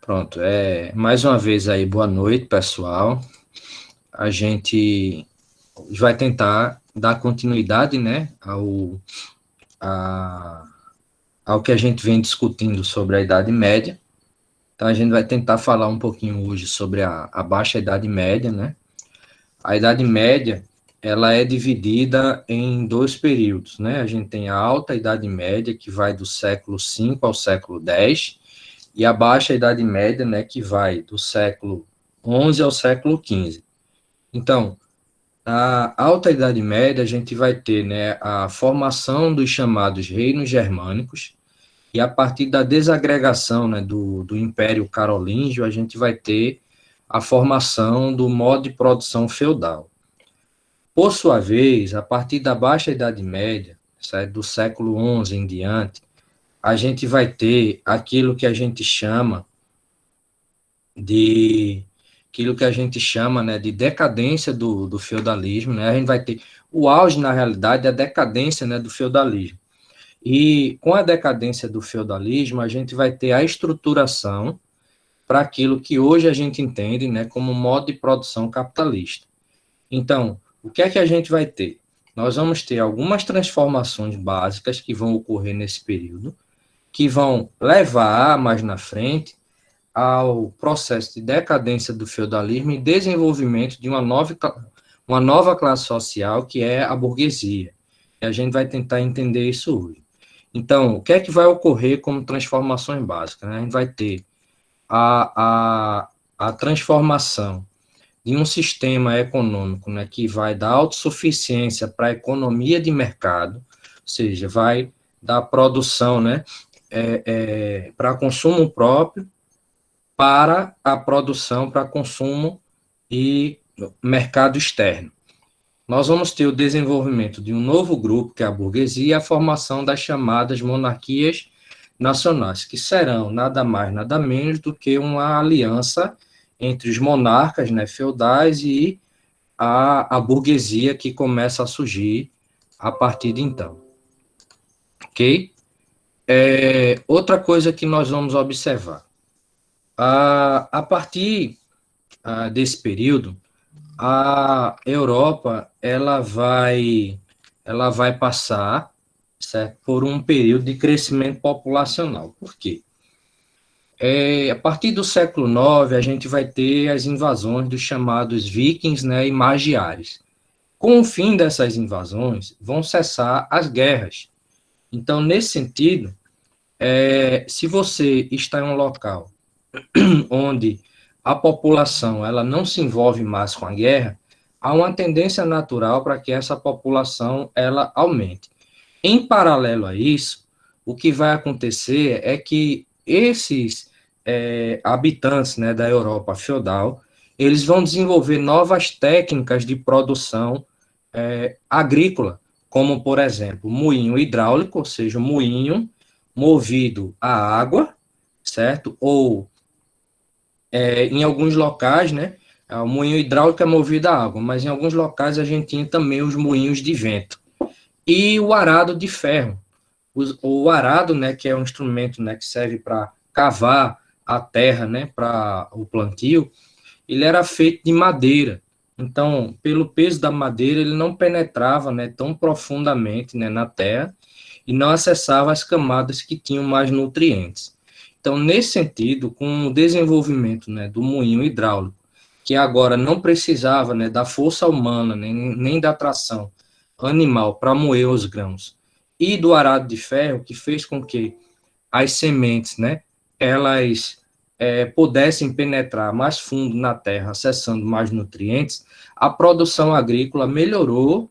Pronto, mais uma vez aí, boa noite, pessoal. A gente vai tentar dar continuidade, né, ao que a gente vem discutindo sobre a Idade Média. Então, a gente vai tentar falar um pouquinho hoje sobre a Baixa Idade Média, né? A Idade Média, ela é dividida em dois períodos, né? A gente tem a Alta Idade Média, que vai do século V ao século X, e a Baixa Idade Média, né, que vai do século XI ao século XV. Então, na Alta Idade Média, a gente vai ter, né, a formação dos chamados reinos germânicos, e a partir da desagregação, né, do Império Carolíngio, a gente vai ter a formação do modo de produção feudal. Por sua vez, a partir da Baixa Idade Média, certo, do século XI em diante, a gente vai ter aquilo que a gente chama de né, de decadência do feudalismo, né? A gente vai ter o auge, na realidade, da decadência, né, do feudalismo. E com a decadência do feudalismo, a gente vai ter a estruturação para aquilo que hoje a gente entende, né, como modo de produção capitalista. Então, o que é que a gente vai ter? Nós vamos ter algumas transformações básicas que vão ocorrer nesse período, que vão levar mais na frente ao processo de decadência do feudalismo e desenvolvimento de uma nova classe social, que é a burguesia. E a gente vai tentar entender isso hoje. Então, o que é que vai ocorrer como transformações básicas, né? A gente vai ter a transformação de um sistema econômico, né, que vai da autossuficiência para a economia de mercado, ou seja, vai da produção, né, para consumo próprio, para a produção para consumo e mercado externo. Nós vamos ter o desenvolvimento de um novo grupo, que é a burguesia, e a formação das chamadas monarquias nacionais, que serão nada mais, nada menos do que uma aliança entre os monarcas, né, feudais e a burguesia que começa a surgir a partir de então. Ok? Outra coisa que nós vamos observar. A partir desse período, a Europa ela vai passar, certo, por um período de crescimento populacional. Por quê? A partir do século IX, a gente vai ter as invasões dos chamados vikings, né, e magiares. Com o fim dessas invasões, vão cessar as guerras. Então, nesse sentido, se você está em um local onde a população ela não se envolve mais com a guerra, há uma tendência natural para que essa população ela aumente. Em paralelo a isso, o que vai acontecer é que esses habitantes, né, da Europa feudal, eles vão desenvolver novas técnicas de produção agrícola, como, por exemplo, moinho hidráulico, ou seja, moinho movido a água, certo? Ou, em alguns locais, né, o moinho hidráulico é movido a água, mas em alguns locais a gente tinha também os moinhos de vento. E o arado de ferro. O arado, né, que é um instrumento, né, que serve para cavar a terra, né, para o plantio, ele era feito de madeira. Então, pelo peso da madeira, ele não penetrava, né, tão profundamente, né, na terra e não acessava as camadas que tinham mais nutrientes. Então, nesse sentido, com o desenvolvimento, né, do moinho hidráulico, que agora não precisava, né, da força humana, nem da tração animal para moer os grãos, e do arado de ferro, que fez com que as sementes, né, elas pudessem penetrar mais fundo na terra, acessando mais nutrientes, a produção agrícola melhorou,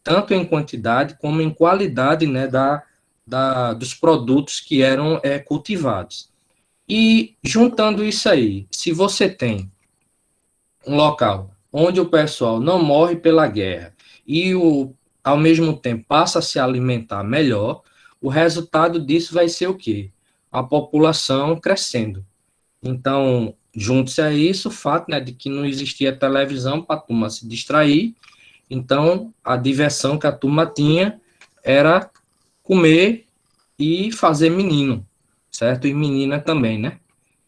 tanto em quantidade como em qualidade, né, dos produtos que eram cultivados. E, juntando isso aí, se você tem um local onde o pessoal não morre pela guerra e, ao mesmo tempo, passa a se alimentar melhor, o resultado disso vai ser o quê? A população crescendo. Então, junto-se a isso, o fato, né, de que não existia televisão para a turma se distrair, então a diversão que a turma tinha era comer e fazer menino, certo? E menina também, né?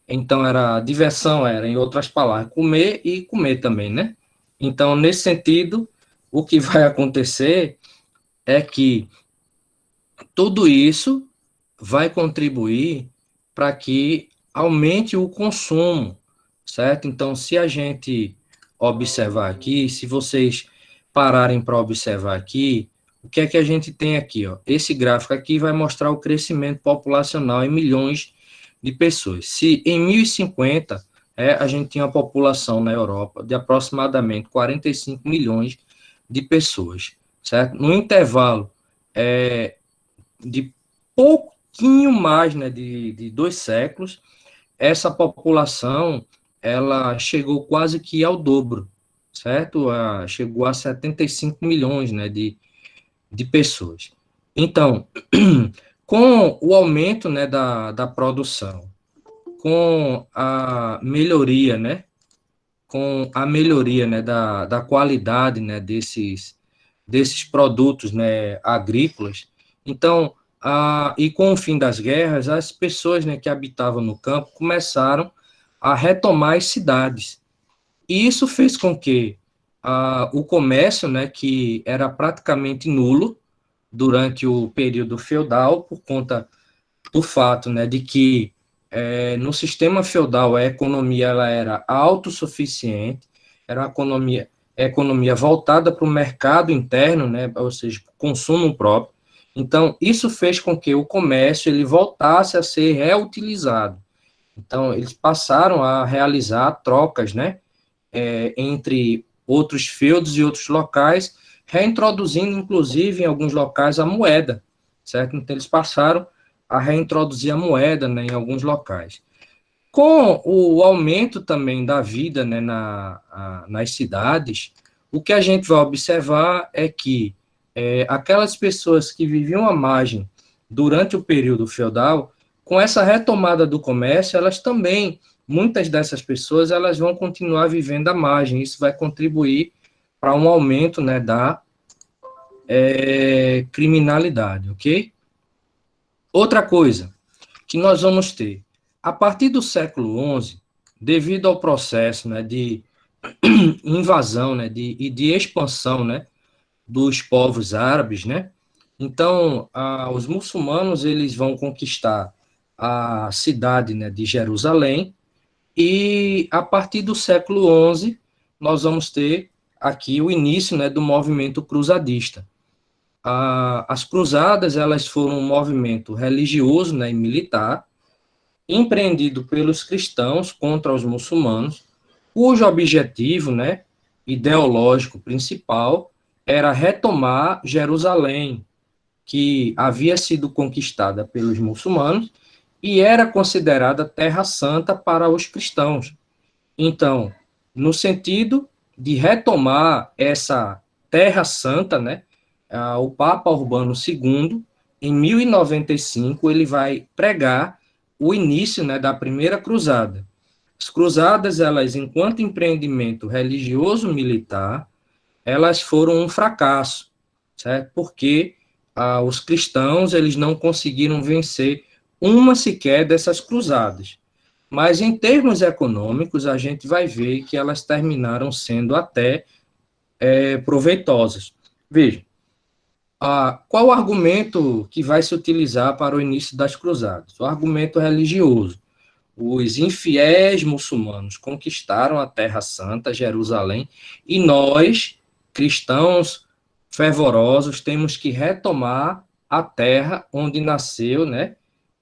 Então, era diversão, era, em outras palavras, comer e comer também, né? Então, nesse sentido, o que vai acontecer é que tudo isso vai contribuir para que aumente o consumo, certo? Então, se a gente observar aqui, se vocês pararem para observar aqui, o que é que a gente tem aqui, ó? Esse gráfico aqui vai mostrar o crescimento populacional em milhões de pessoas. Se em 1050 a gente tinha uma população na Europa de aproximadamente 45 milhões de pessoas, certo? No intervalo de pouquinho mais, né, de 2 séculos, essa população ela chegou quase que ao dobro, certo? Chegou a 75 milhões, né, de pessoas. Então, com o aumento, né, da produção, com a melhoria, né, da qualidade, né, desses produtos, né, agrícolas. Então, e com o fim das guerras, as pessoas, né, que habitavam no campo começaram a retomar as cidades. E isso fez com que o comércio, né, que era praticamente nulo durante o período feudal, por conta do fato, né, de que no sistema feudal a economia ela era autossuficiente, era uma economia voltada para o mercado interno, né, ou seja, consumo próprio. Então, isso fez com que o comércio ele voltasse a ser reutilizado. Então, eles passaram a realizar trocas, né, entre outros feudos e outros locais, reintroduzindo, inclusive, em alguns locais, a moeda, certo? Então, eles passaram a reintroduzir a moeda, né, em alguns locais. Com o aumento também da vida, né, nas cidades, o que a gente vai observar é que aquelas pessoas que viviam à margem durante o período feudal, com essa retomada do comércio, elas também, muitas dessas pessoas, elas vão continuar vivendo à margem. Isso vai contribuir para um aumento, né, da criminalidade, ok? Outra coisa que nós vamos ter, a partir do século XI, devido ao processo, né, de invasão, né, e de expansão, né, dos povos árabes, né? Então, os muçulmanos eles vão conquistar a cidade, né, de Jerusalém, e a partir do século XI nós vamos ter aqui o início, né, do movimento cruzadista. As cruzadas elas foram um movimento religioso, né, e militar empreendido pelos cristãos contra os muçulmanos, cujo objetivo, né, ideológico principal era retomar Jerusalém, que havia sido conquistada pelos muçulmanos e era considerada terra santa para os cristãos. Então, no sentido de retomar essa terra santa, né, o Papa Urbano II, em 1095, ele vai pregar o início, né, da primeira cruzada. As cruzadas, elas, enquanto empreendimento religioso militar, elas foram um fracasso, certo? Porque os cristãos eles não conseguiram vencer uma sequer dessas cruzadas. Mas em termos econômicos, a gente vai ver que elas terminaram sendo até proveitosas. Veja, qual o argumento que vai se utilizar para o início das cruzadas? O argumento religioso. Os infiéis muçulmanos conquistaram a Terra Santa, Jerusalém, e nós, cristãos fervorosos, temos que retomar a terra onde nasceu, né?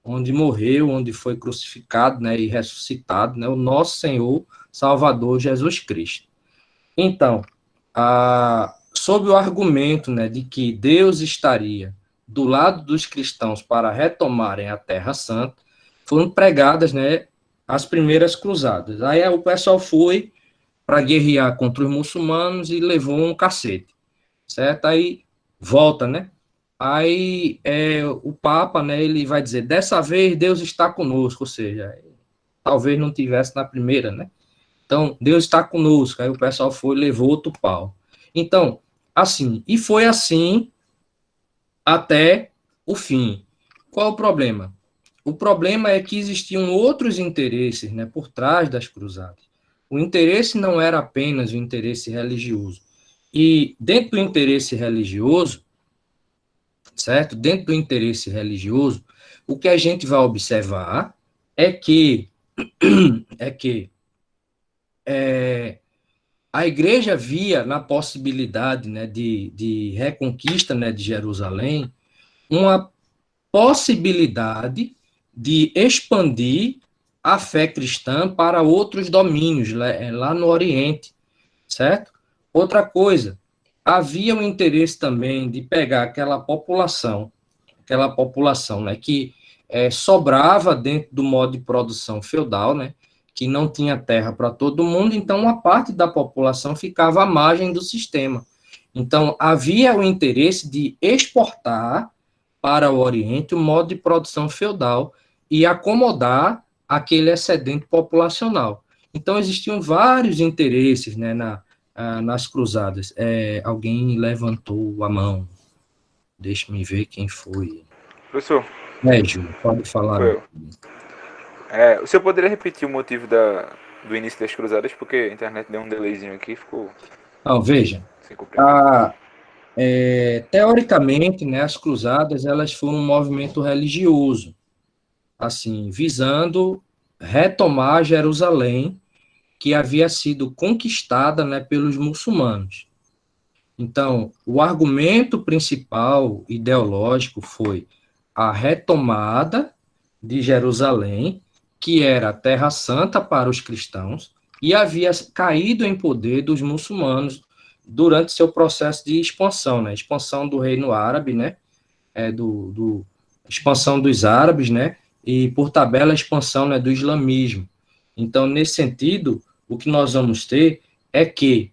Onde morreu, onde foi crucificado, né, e ressuscitado, né, o nosso Senhor Salvador Jesus Cristo. Então, sob o argumento, né, de que Deus estaria do lado dos cristãos para retomarem a Terra Santa, foram pregadas, né, as primeiras cruzadas. Aí o pessoal foi para guerrear contra os muçulmanos e levou um cacete, certo? Aí volta, né? Aí o Papa, né, ele vai dizer, dessa vez Deus está conosco, ou seja, talvez não tivesse na primeira, né? Então, Deus está conosco. Aí o pessoal foi e levou outro pau. Então, assim, e foi assim até o fim. Qual o problema? o problema é que existiam outros interesses, né, por trás das cruzadas. O interesse não era apenas o interesse religioso. E dentro do interesse religioso, certo? Dentro do interesse religioso, o que a gente vai observar é que é que a igreja via na possibilidade, né, de reconquista, né, de Jerusalém uma possibilidade de expandir a fé cristã para outros domínios lá no Oriente, certo? Outra coisa, havia um interesse também de pegar aquela população, né, que sobrava dentro do modo de produção feudal, né, que não tinha terra para todo mundo, então uma parte da população ficava à margem do sistema. Então, havia o interesse de exportar para o Oriente o modo de produção feudal e acomodar aquele excedente populacional. Então, existiam vários interesses, né, nas cruzadas. Alguém levantou a mão. Deixa-me ver quem foi. Professor, Júlio, pode falar. foi eu. O senhor poderia repetir o motivo do início das cruzadas? Porque a internet deu um delayzinho aqui e ficou Não, veja, sem compreender. a, teoricamente, né, as cruzadas elas foram um movimento religioso, assim, visando retomar Jerusalém, que havia sido conquistada, né, pelos muçulmanos. Então, o argumento principal ideológico foi a retomada de Jerusalém, que era a Terra Santa para os cristãos, e havia caído em poder dos muçulmanos durante seu processo de expansão, né? Expansão do Reino Árabe, né? Expansão dos árabes, né? E, por tabela, a expansão, né, do islamismo. Então, nesse sentido, o que nós vamos ter é que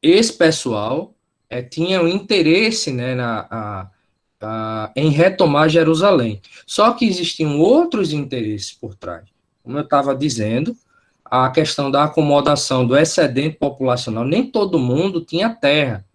esse pessoal tinha um interesse, né, em retomar Jerusalém. Só que existiam outros interesses por trás. Como eu estava dizendo, a questão da acomodação do excedente populacional, nem todo mundo tinha terra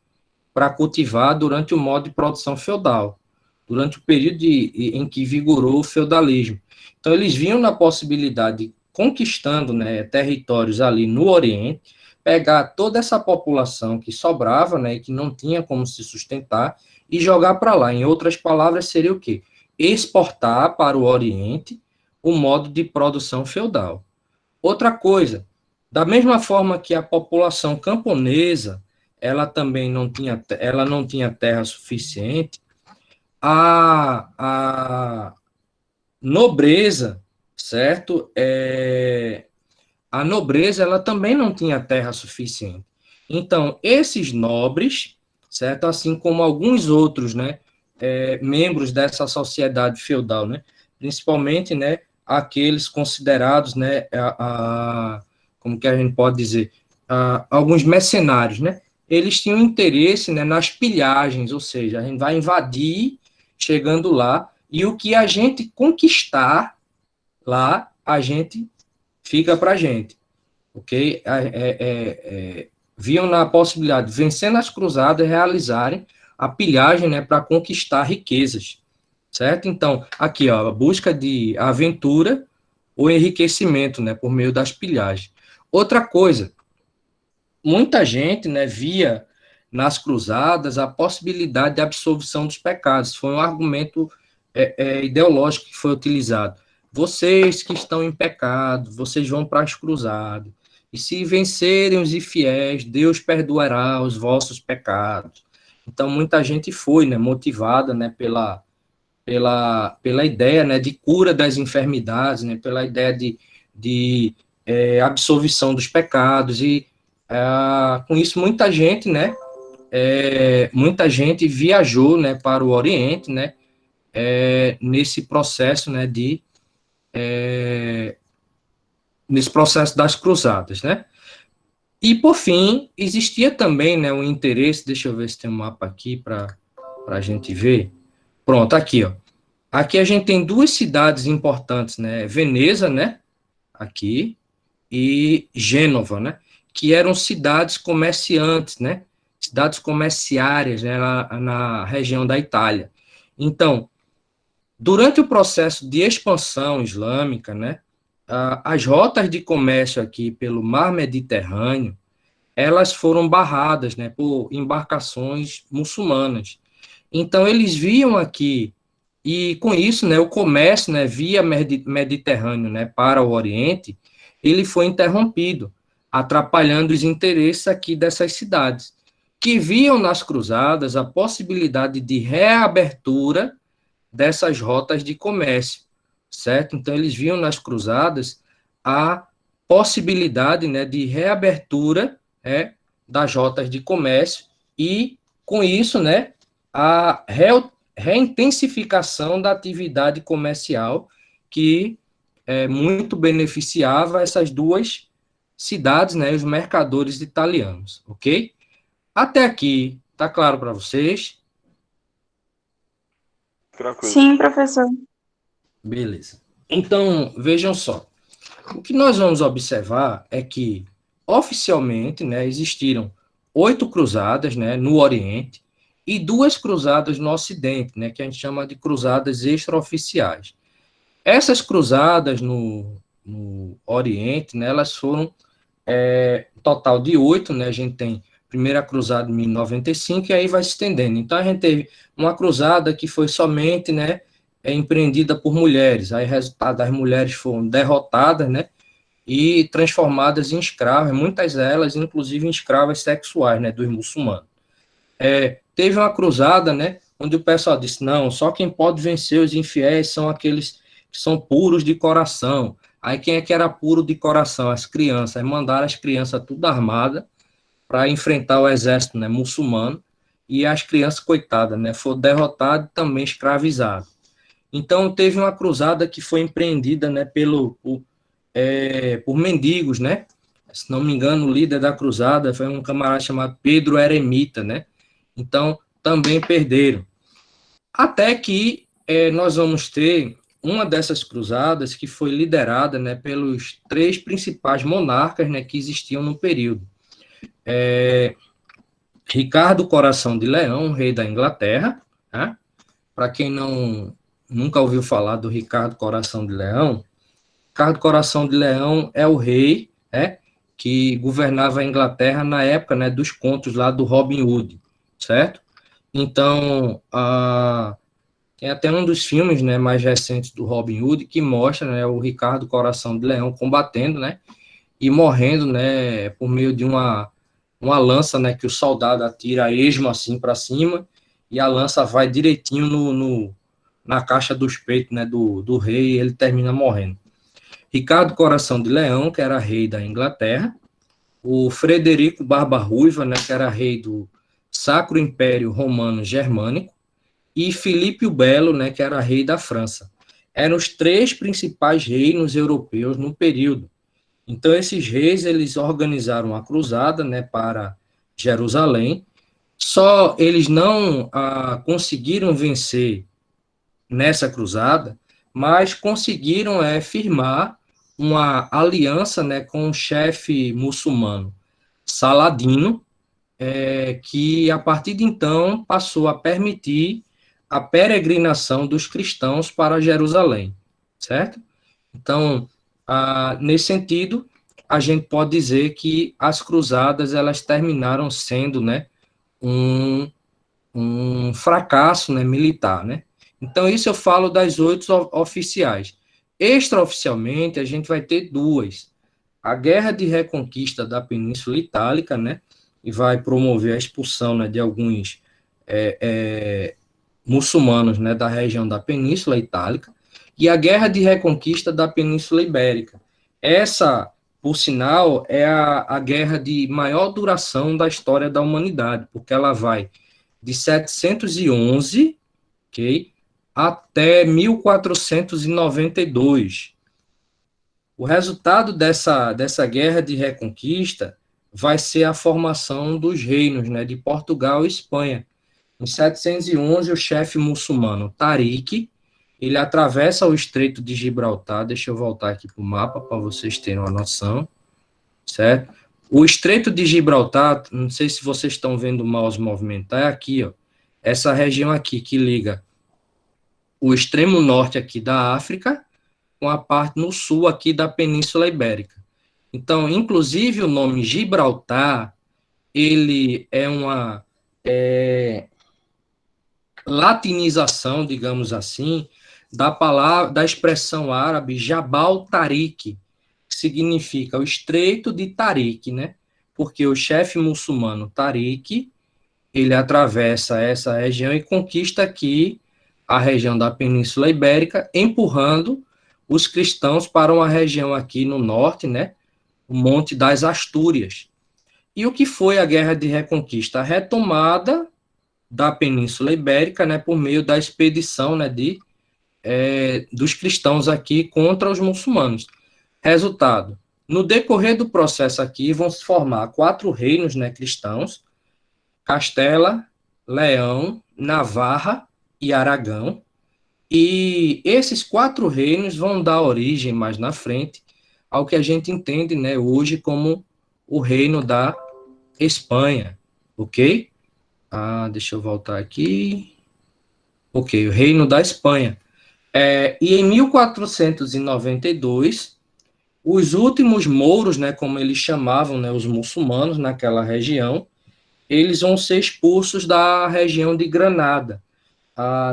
para cultivar durante o modo de produção feudal, durante o período em que vigorou o feudalismo. Então, eles viam na possibilidade de, conquistando, né, territórios ali no Oriente, pegar toda essa população que sobrava, né, e que não tinha como se sustentar, e jogar para lá. Em outras palavras, seria o quê? Exportar para o Oriente o modo de produção feudal. Outra coisa, da mesma forma que a população camponesa, ela não tinha terra suficiente, a nobreza, certo? A nobreza, ela também não tinha terra suficiente. Então, esses nobres, certo? Assim como alguns outros, né, membros dessa sociedade feudal, né, principalmente, né, aqueles considerados, né, como que a gente pode dizer, alguns mercenários, né, eles tinham interesse, né, nas pilhagens, ou seja, a gente vai invadir, chegando lá, e o que a gente conquistar lá, a gente fica para a gente, ok? Viam na possibilidade de, vencendo as cruzadas, realizarem a pilhagem, né, para conquistar riquezas, certo? Então, aqui, ó, a busca de aventura ou enriquecimento, né, por meio das pilhagens. Outra coisa, muita gente, né, via nas cruzadas a possibilidade de absolvição dos pecados. Foi um argumento ideológico que foi utilizado. Vocês que estão em pecado, vocês vão para as cruzadas. E se vencerem os infiéis, Deus perdoará os vossos pecados. Então, muita gente foi, né, motivada, né, pela ideia, né, de cura das enfermidades, né, pela ideia de absolvição dos pecados. E com isso, muita gente viajou, né, para o Oriente, né, nesse processo, né, nesse processo das cruzadas, né. E, por fim, existia também, né, um interesse, deixa eu ver se tem um mapa aqui para a gente ver. Pronto, aqui, ó. Aqui a gente tem duas cidades importantes, né, Veneza, né, aqui, e Gênova, né, que eram cidades comerciantes, né, cidades comerciárias, né, na região da Itália. Então, Durante o processo de expansão islâmica, né, as rotas de comércio aqui pelo mar Mediterrâneo, elas foram barradas, né, por embarcações muçulmanas. Então, eles viam aqui, e com isso, né, o comércio, né, via Mediterrâneo, né, para o Oriente, ele foi interrompido, atrapalhando os interesses aqui dessas cidades, que viam nas cruzadas a possibilidade de reabertura dessas rotas de comércio, certo? Então, eles viam nas cruzadas a possibilidade, né, de reabertura, das rotas de comércio e, com isso, né, a reintensificação da atividade comercial que muito beneficiava essas duas cidades, né, os mercadores italianos, ok? Até aqui, tá claro para vocês? Tranquilo. Sim, professor. Beleza. Então, vejam só. O que nós vamos observar é que, oficialmente, né, existiram 8 cruzadas, né, no Oriente e 2 cruzadas no Ocidente, né, que a gente chama de cruzadas extraoficiais. Essas cruzadas no Oriente, né, elas foram um total de 8, né, a gente tem a primeira cruzada em 1095 e aí vai se estendendo. Então, a gente teve uma cruzada que foi somente, né, empreendida por mulheres, aí resultado, as mulheres foram derrotadas, né, e transformadas em escravas, muitas delas, inclusive, em escravas sexuais, né, dos muçulmanos. Teve uma cruzada, né, onde o pessoal disse, não, só quem pode vencer os infiéis são aqueles que são puros de coração. Aí quem é que era puro de coração? As crianças. Aí mandaram as crianças tudo armadas para enfrentar o exército, né, muçulmano, e as crianças, coitadas, né, foram derrotadas e também escravizadas. Então, teve uma cruzada que foi empreendida, né, por mendigos, né? Se não me engano, o líder da cruzada foi um camarada chamado Pedro Eremita, né? Então, também perderam. Até que nós vamos ter uma dessas cruzadas que foi liderada, né, pelos 3 principais monarcas, né, que existiam no período. Ricardo Coração de Leão, rei da Inglaterra, né? Para quem nunca ouviu falar do Ricardo Coração de Leão, Ricardo Coração de Leão é o rei, que governava a Inglaterra na época, né, dos contos lá do Robin Hood, certo? Então, tem até um dos filmes, né, mais recentes do Robin Hood que mostra, né, o Ricardo Coração de Leão combatendo, né, e morrendo, né, por meio de uma lança, né, que o soldado atira a esmo assim para cima e a lança vai direitinho na caixa dos peitos, né, do rei e ele termina morrendo. Ricardo Coração de Leão, que era rei da Inglaterra, o Frederico Barba Ruiva, né, que era rei do Sacro Império Romano Germânico, e Filipe o Belo, né, que era rei da França. Eram os 3 principais reinos europeus no período. Então, esses reis, eles organizaram a cruzada, né, para Jerusalém, só eles não conseguiram vencer nessa cruzada, mas conseguiram firmar uma aliança, né, com o chefe muçulmano Saladino, que a partir de então passou a permitir a peregrinação dos cristãos para Jerusalém, certo? Então, nesse sentido, a gente pode dizer que as cruzadas elas terminaram sendo, né, um fracasso, né, militar, né? Então, isso eu falo das 8 oficiais. Extraoficialmente, a gente vai ter 2. A Guerra de Reconquista da Península Itálica, né, e vai promover a expulsão, né, de alguns muçulmanos, né, da região da Península Itálica, e a Guerra de Reconquista da Península Ibérica. Essa, por sinal, é a guerra de maior duração da história da humanidade, porque ela vai de 711, ok, até 1492. O resultado dessa guerra de reconquista vai ser a formação dos reinos, né, de Portugal e Espanha. Em 711, o chefe muçulmano Tariq, ele atravessa o Estreito de Gibraltar. Deixa eu voltar aqui para o mapa para vocês terem uma noção, certo? O Estreito de Gibraltar, não sei se vocês estão vendo o mouse movimentar, é aqui, ó, essa região aqui que liga o extremo norte aqui da África, com a parte no sul aqui da Península Ibérica. Então, inclusive, o nome Gibraltar, ele é uma latinização, digamos assim, da palavra, da expressão árabe Jabal Tariq, que significa o Estreito de Tariq, né? Porque o chefe muçulmano Tariq, ele atravessa essa região e conquista aqui a região da Península Ibérica, empurrando os cristãos para uma região aqui no norte, né? O Monte das Astúrias. E o que foi a Guerra de Reconquista? A retomada da Península Ibérica, né, por meio da expedição, né, dos cristãos aqui contra os muçulmanos. Resultado, no decorrer do processo aqui, vão se formar 4 reinos, né, cristãos: Castela, Leão, Navarra e Aragão. E esses 4 reinos vão dar origem, mais na frente, ao que a gente entende, né, hoje como o reino da Espanha, ok? Deixa eu voltar aqui. Ok, o reino da Espanha. E em 1492, os últimos mouros, né, como eles chamavam, né, os muçulmanos naquela região, eles vão ser expulsos da região de Granada.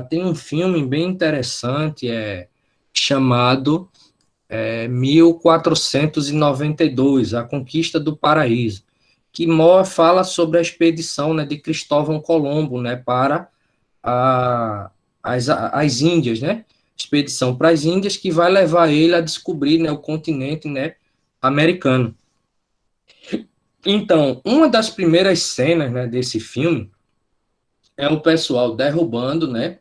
Tem um filme bem interessante, chamado 1492, A Conquista do Paraíso, que fala sobre a expedição, né, de Cristóvão Colombo, né, para as Índias, né? Expedição para as Índias, que vai levar ele a descobrir, né, o continente, né, americano. Então, uma das primeiras cenas, né, desse filme é o pessoal derrubando, né,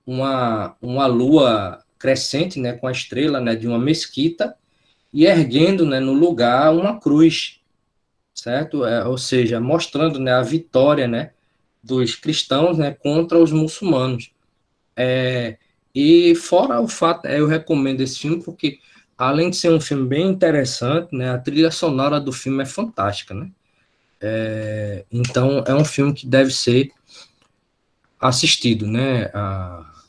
uma lua crescente, né, com a estrela, né, de uma mesquita, e erguendo, né, no lugar uma cruz, certo? Ou seja, mostrando, né, a vitória, né, dos cristãos, né, contra os muçulmanos. E fora o fato, eu recomendo esse filme porque, além de ser um filme bem interessante, né, a trilha sonora do filme é fantástica, né? Então, é um filme que deve ser assistido, né?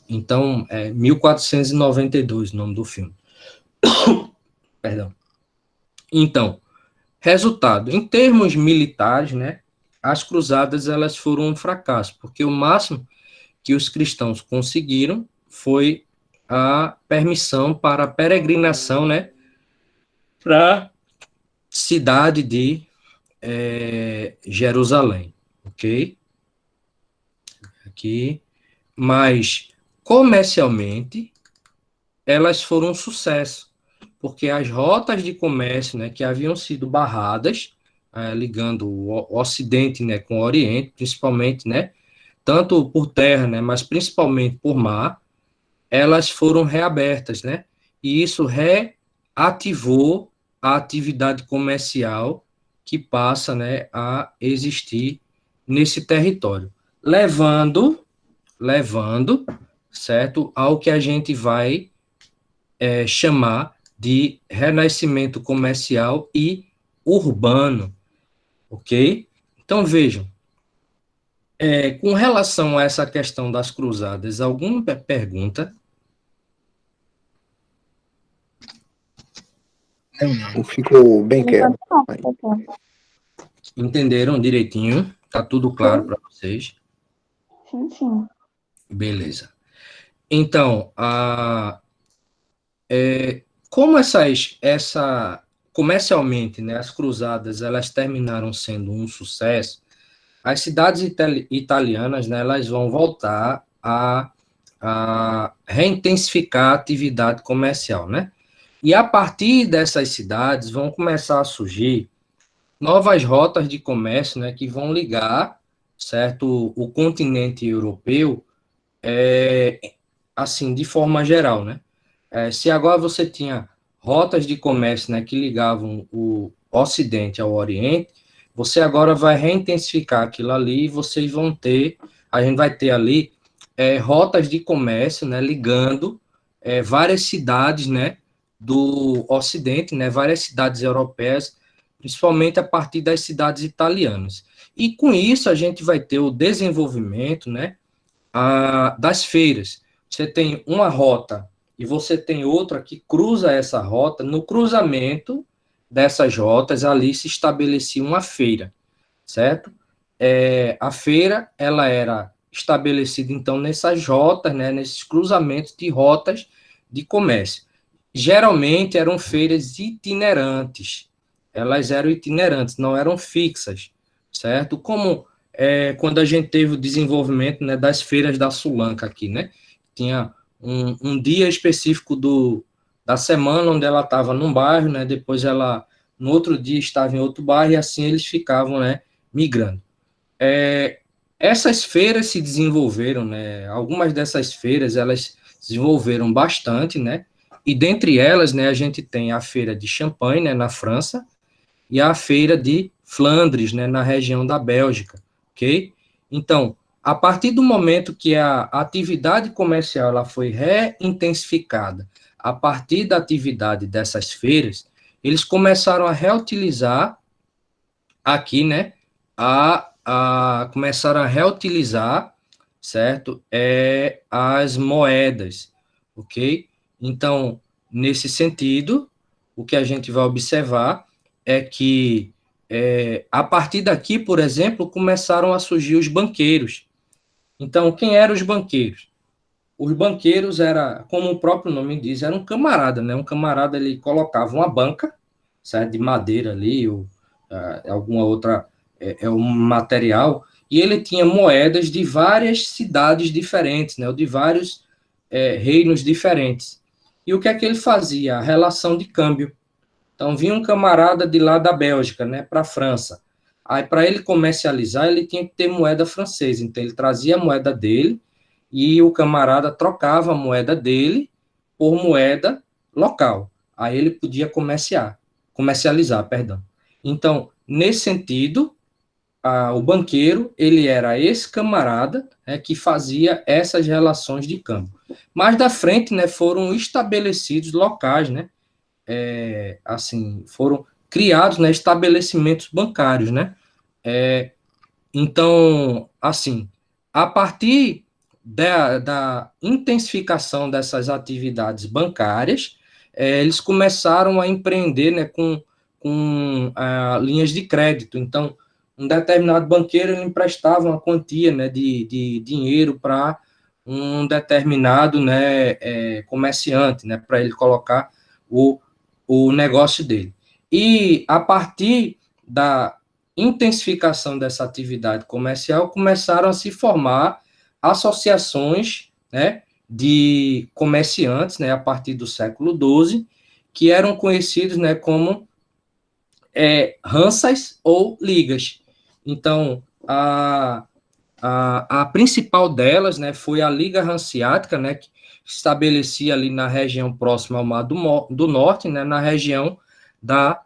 Então, 1492, o nome do filme. Perdão. Então, resultado, em termos militares, né, as cruzadas elas foram um fracasso, porque o máximo que os cristãos conseguiram foi a permissão para a peregrinação, né, para a cidade de Jerusalém, ok? Aqui, mas comercialmente elas foram um sucesso, porque as rotas de comércio, né, que haviam sido barradas, ligando o Ocidente, né, com o Oriente, principalmente, né, tanto por terra, né, mas principalmente por mar, elas foram reabertas, né? E isso reativou a atividade comercial que passa, né, a existir nesse território, levando, certo, ao que a gente vai chamar de renascimento comercial e urbano, ok? Então, vejam, com relação a essa questão das cruzadas, alguma pergunta? Ficou bem claro. Entenderam direitinho? Tá tudo claro para vocês? Sim, sim. Beleza. Então, como comercialmente, né, as cruzadas, elas terminaram sendo um sucesso, as cidades italianas, né, elas vão voltar a reintensificar a atividade comercial, né? E a partir dessas cidades vão começar a surgir novas rotas de comércio, né, que vão ligar, certo, o continente europeu, assim, de forma geral, né? Se agora você tinha rotas de comércio, né, que ligavam o Ocidente ao Oriente, você agora vai reintensificar aquilo ali e a gente vai ter ali rotas de comércio, né, ligando várias cidades, né, do Ocidente, né, várias cidades europeias, principalmente a partir das cidades italianas. E com isso a gente vai ter o desenvolvimento, né, das feiras, você tem uma rota e você tem outra que cruza essa rota, no cruzamento dessas rotas, ali se estabelecia uma feira, certo? A feira, ela era estabelecida, então, nessas rotas, né, nesses cruzamentos de rotas de comércio. Geralmente eram feiras itinerantes, elas eram itinerantes, não eram fixas, certo? Como quando a gente teve o desenvolvimento, né, das feiras da Sulanca aqui, né? Tinha um dia específico da semana onde ela estava num bairro, né? Depois ela, no outro dia, estava em outro bairro, e assim eles ficavam, né, migrando. Essas feiras se desenvolveram, né? Algumas dessas feiras, elas se desenvolveram bastante, né? E dentre elas, né, a gente tem a feira de Champagne, né, na França, e a feira de Flandres, né, na região da Bélgica, ok? Então, a partir do momento que a atividade comercial ela foi reintensificada, a partir da atividade dessas feiras, eles começaram a reutilizar aqui, né, começaram a reutilizar, certo? As moedas, ok? Então, nesse sentido, o que a gente vai observar é que, a partir daqui, por exemplo, começaram a surgir os banqueiros. Então, quem eram os banqueiros? Os banqueiros era, como o próprio nome diz, era um camarada, né? Um camarada, ele colocava uma banca, certo? De madeira ali, ou alguma outra, um material, e ele tinha moedas de várias cidades diferentes, né? Ou de vários reinos diferentes. E o que é que ele fazia? A relação de câmbio. Então, vinha um camarada de lá da Bélgica, né, para a França. Aí, para ele comercializar, ele tinha que ter moeda francesa. Então, ele trazia a moeda dele e o camarada trocava a moeda dele por moeda local. Aí ele podia comercializar, perdão. Então, nesse sentido, o banqueiro, ele era esse camarada, né, que fazia essas relações de câmbio. Mais da frente, né, foram estabelecidos locais, né, assim, foram criados, né, estabelecimentos bancários, né? Então, assim, a partir da intensificação dessas atividades bancárias, eles começaram a empreender, né, com linhas de crédito. Então, um determinado banqueiro ele emprestava uma quantia, né, de dinheiro para um determinado, né, comerciante, né, para ele colocar o negócio dele. E, a partir da intensificação dessa atividade comercial, começaram a se formar associações, né, de comerciantes, né, a partir do século XII, que eram conhecidos, né, como Hansas ou ligas. Então, a principal delas, né, foi a Liga Hanseática, né, que estabelecia ali na região próxima ao Mar do Norte, né, na região da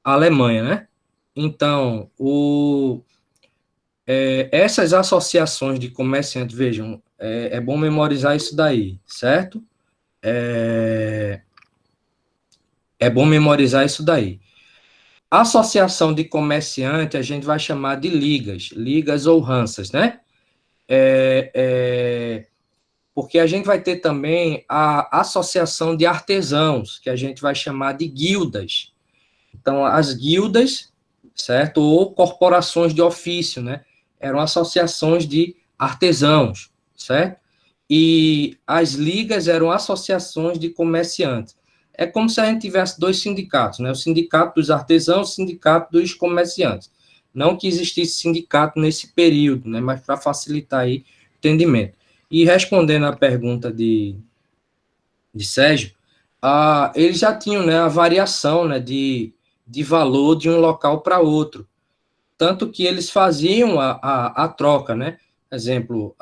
Alemanha, né? Então, essas associações de comerciantes, vejam, é bom memorizar isso daí, certo? É bom memorizar isso daí. Associação de comerciante, a gente vai chamar de ligas ou Hansas, né? Porque a gente vai ter também a associação de artesãos, que a gente vai chamar de guildas. Então, as guildas, certo? Ou corporações de ofício, né? Eram associações de artesãos, certo? E as ligas eram associações de comerciantes. É como se a gente tivesse dois sindicatos, né? O sindicato dos artesãos, o sindicato dos comerciantes. Não que existisse sindicato nesse período, né? Mas para facilitar aí o entendimento. E respondendo à pergunta de Sérgio, eles já tinham, né, a variação, né, de valor de um local para outro. Tanto que eles faziam a troca, né? Exemplo,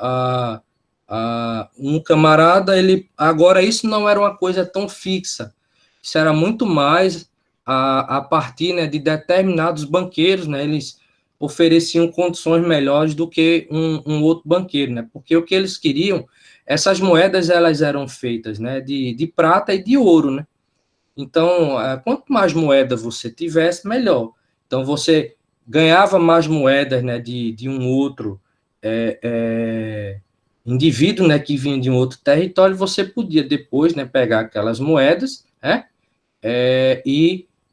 um camarada, agora isso não era uma coisa tão fixa, isso era muito mais a partir, né, de determinados banqueiros, né? Eles ofereciam condições melhores do que um outro banqueiro, né? Porque o que eles queriam, essas moedas, elas eram feitas, né, de prata e de ouro, né? Então, quanto mais moeda você tivesse, melhor. Então, você ganhava mais moedas, né, de um outro indivíduo, né, que vinha de um outro território, você podia depois, né, pegar aquelas moedas, né,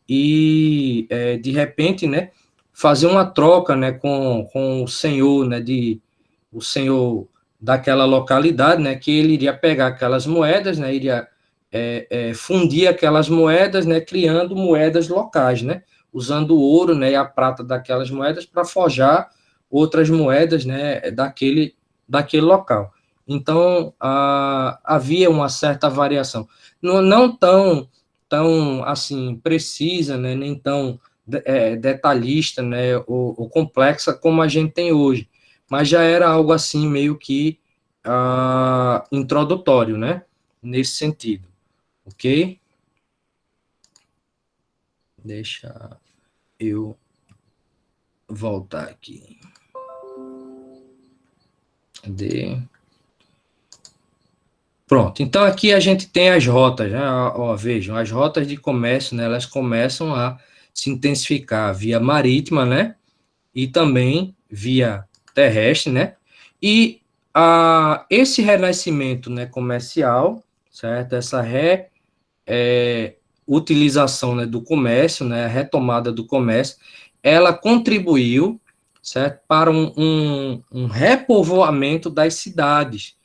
de repente, né, fazer uma troca, né, com o senhor, né, o senhor daquela localidade, né, que ele iria pegar aquelas moedas, né, iria fundir aquelas moedas, né, criando moedas locais, né, usando o ouro, né, e a prata daquelas moedas para forjar outras moedas, né, daquele local. Então, havia uma certa variação. Não tão assim, precisa, né, nem tão detalhista, né, ou complexa como a gente tem hoje, mas já era algo assim, meio que introdutório, né, nesse sentido, ok? Deixa eu voltar aqui. Cadê? Pronto, então aqui a gente tem as rotas, né? Ó, vejam, as rotas de comércio, né, elas começam a se intensificar via marítima, né, e também via terrestre, né, e esse renascimento, né, comercial, certo, essa utilização, né, do comércio, né, a retomada do comércio, ela contribuiu, certo, para um repovoamento das cidades.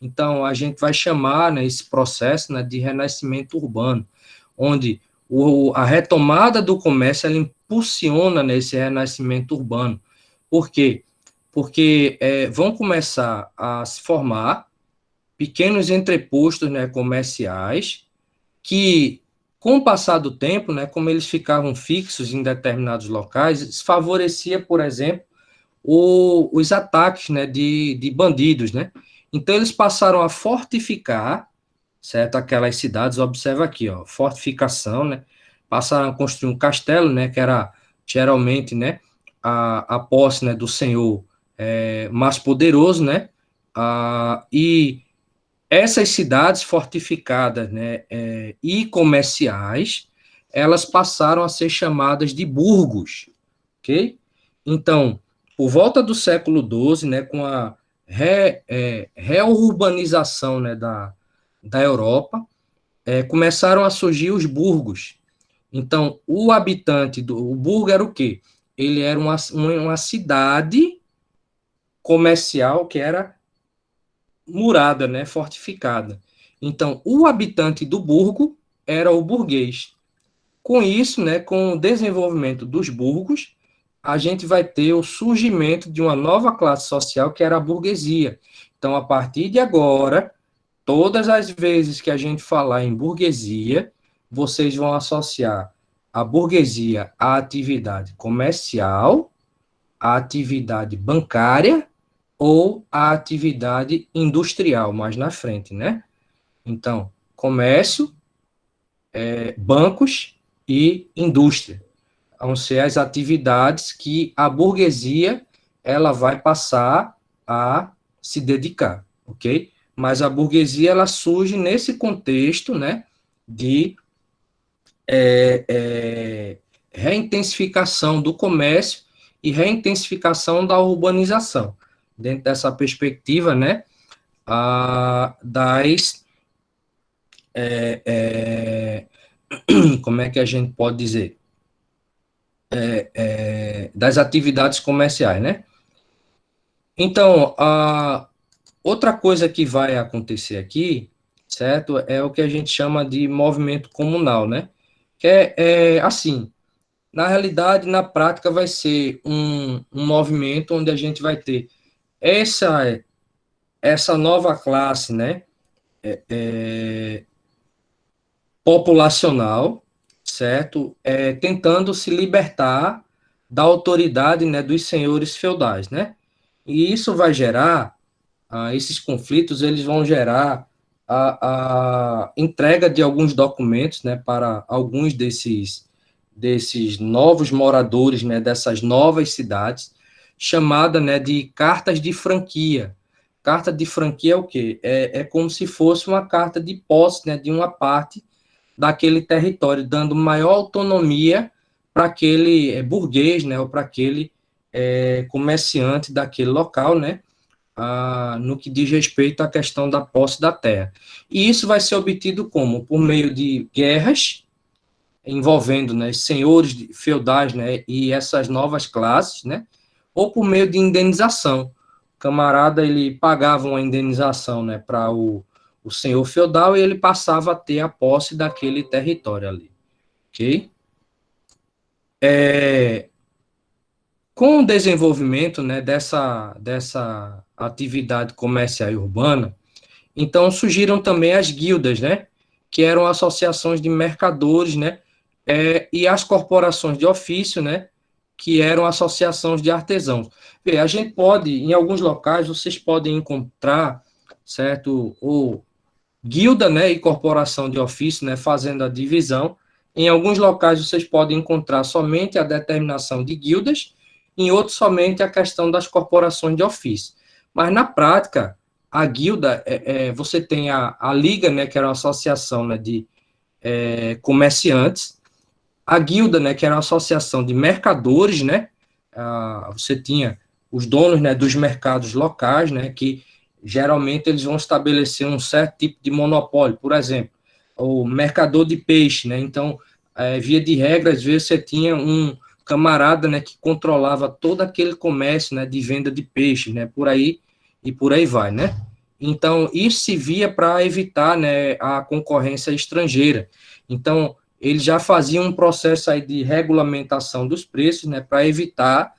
Então, a gente vai chamar, né, esse processo, né, de renascimento urbano, onde a retomada do comércio, ela impulsiona, né, esse renascimento urbano. Por quê? Porque vão começar a se formar pequenos entrepostos, né, comerciais, que, com o passar do tempo, né, como eles ficavam fixos em determinados locais, isso favorecia, por exemplo, os ataques, né, de bandidos, né? Então, eles passaram a fortificar, certo, aquelas cidades, observa aqui, ó, fortificação, né? Passaram a construir um castelo, né, que era geralmente, né, a posse, né, do senhor mais poderoso, né? E essas cidades fortificadas, né, e comerciais, elas passaram a ser chamadas de burgos, ok? Então, por volta do século XII, né, com a reurbanização, né, da Europa, começaram a surgir os burgos. Então, o burgo era o quê? Ele era uma cidade comercial que era murada, né, fortificada. Então, o habitante do burgo era o burguês. Com isso, né, com o desenvolvimento dos burgos, a gente vai ter o surgimento de uma nova classe social que era a burguesia. Então, a partir de agora, todas as vezes que a gente falar em burguesia, vocês vão associar a burguesia à atividade comercial, à atividade bancária ou à atividade industrial, mais na frente, né? Então, comércio, bancos e indústria vão ser as atividades que a burguesia ela vai passar a se dedicar, ok? Mas a burguesia ela surge nesse contexto, né, de reintensificação do comércio e reintensificação da urbanização. Dentro dessa perspectiva, né, como é que a gente pode dizer? Das atividades comerciais, né? Então, outra coisa que vai acontecer aqui, certo, é o que a gente chama de movimento comunal, né? Que assim, na realidade, na prática, vai ser um movimento onde a gente vai ter essa nova classe, né, populacional, certo, tentando se libertar da autoridade, né, dos senhores feudais, né? E isso vai gerar, esses conflitos, eles vão gerar a entrega de alguns documentos, né, para alguns desses novos moradores, né, dessas novas cidades, chamada, né, de cartas de franquia. Carta de franquia é o quê? É como se fosse uma carta de posse, né, de uma parte daquele território, dando maior autonomia para aquele burguês, né, ou para aquele comerciante daquele local, né, no que diz respeito à questão da posse da terra. E isso vai ser obtido como? Por meio de guerras, envolvendo, né, senhores feudais, né, e essas novas classes, né, ou por meio de indenização. O camarada, ele pagava uma indenização, né, para o senhor feudal e ele passava a ter a posse daquele território ali, ok? Com o desenvolvimento, né, dessa atividade comercial e urbana, então surgiram também as guildas, né, que eram associações de mercadores, né, e as corporações de ofício, né, que eram associações de artesãos. Vê, a gente pode, em alguns locais, vocês podem encontrar, certo, ou guilda, né, e corporação de ofício, né, fazendo a divisão. Em alguns locais vocês podem encontrar somente a determinação de guildas, em outros somente a questão das corporações de ofício. Mas na prática, a guilda, você tem a liga, né, que era uma associação, né, de comerciantes, a guilda, né, que era uma associação de mercadores, né, você tinha os donos, né, dos mercados locais, né, que geralmente eles vão estabelecer um certo tipo de monopólio, por exemplo, o mercador de peixe, né, então, via de regra, às vezes você tinha um camarada, né, que controlava todo aquele comércio, né, de venda de peixe, né, por aí, e por aí vai, né. Então, isso se via para evitar, né, a concorrência estrangeira. Então, eles já faziam um processo aí de regulamentação dos preços, né, para evitar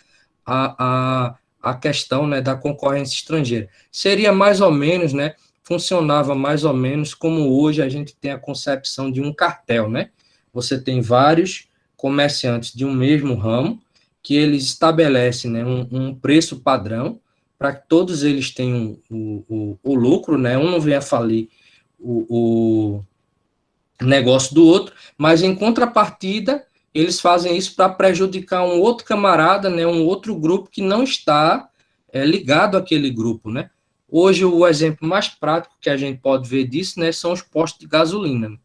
a questão, né, da concorrência estrangeira. Seria mais ou menos, né, funcionava mais ou menos como hoje a gente tem a concepção de um cartel, né? Você tem vários comerciantes de um mesmo ramo, que eles estabelecem, né, um preço padrão, para que todos eles tenham o lucro, né? Um não venha falir o negócio do outro, mas em contrapartida, eles fazem isso para prejudicar um outro camarada, né, um outro grupo que não está ligado àquele grupo, né? Hoje, o exemplo mais prático que a gente pode ver disso, né, são os postos de gasolina, né?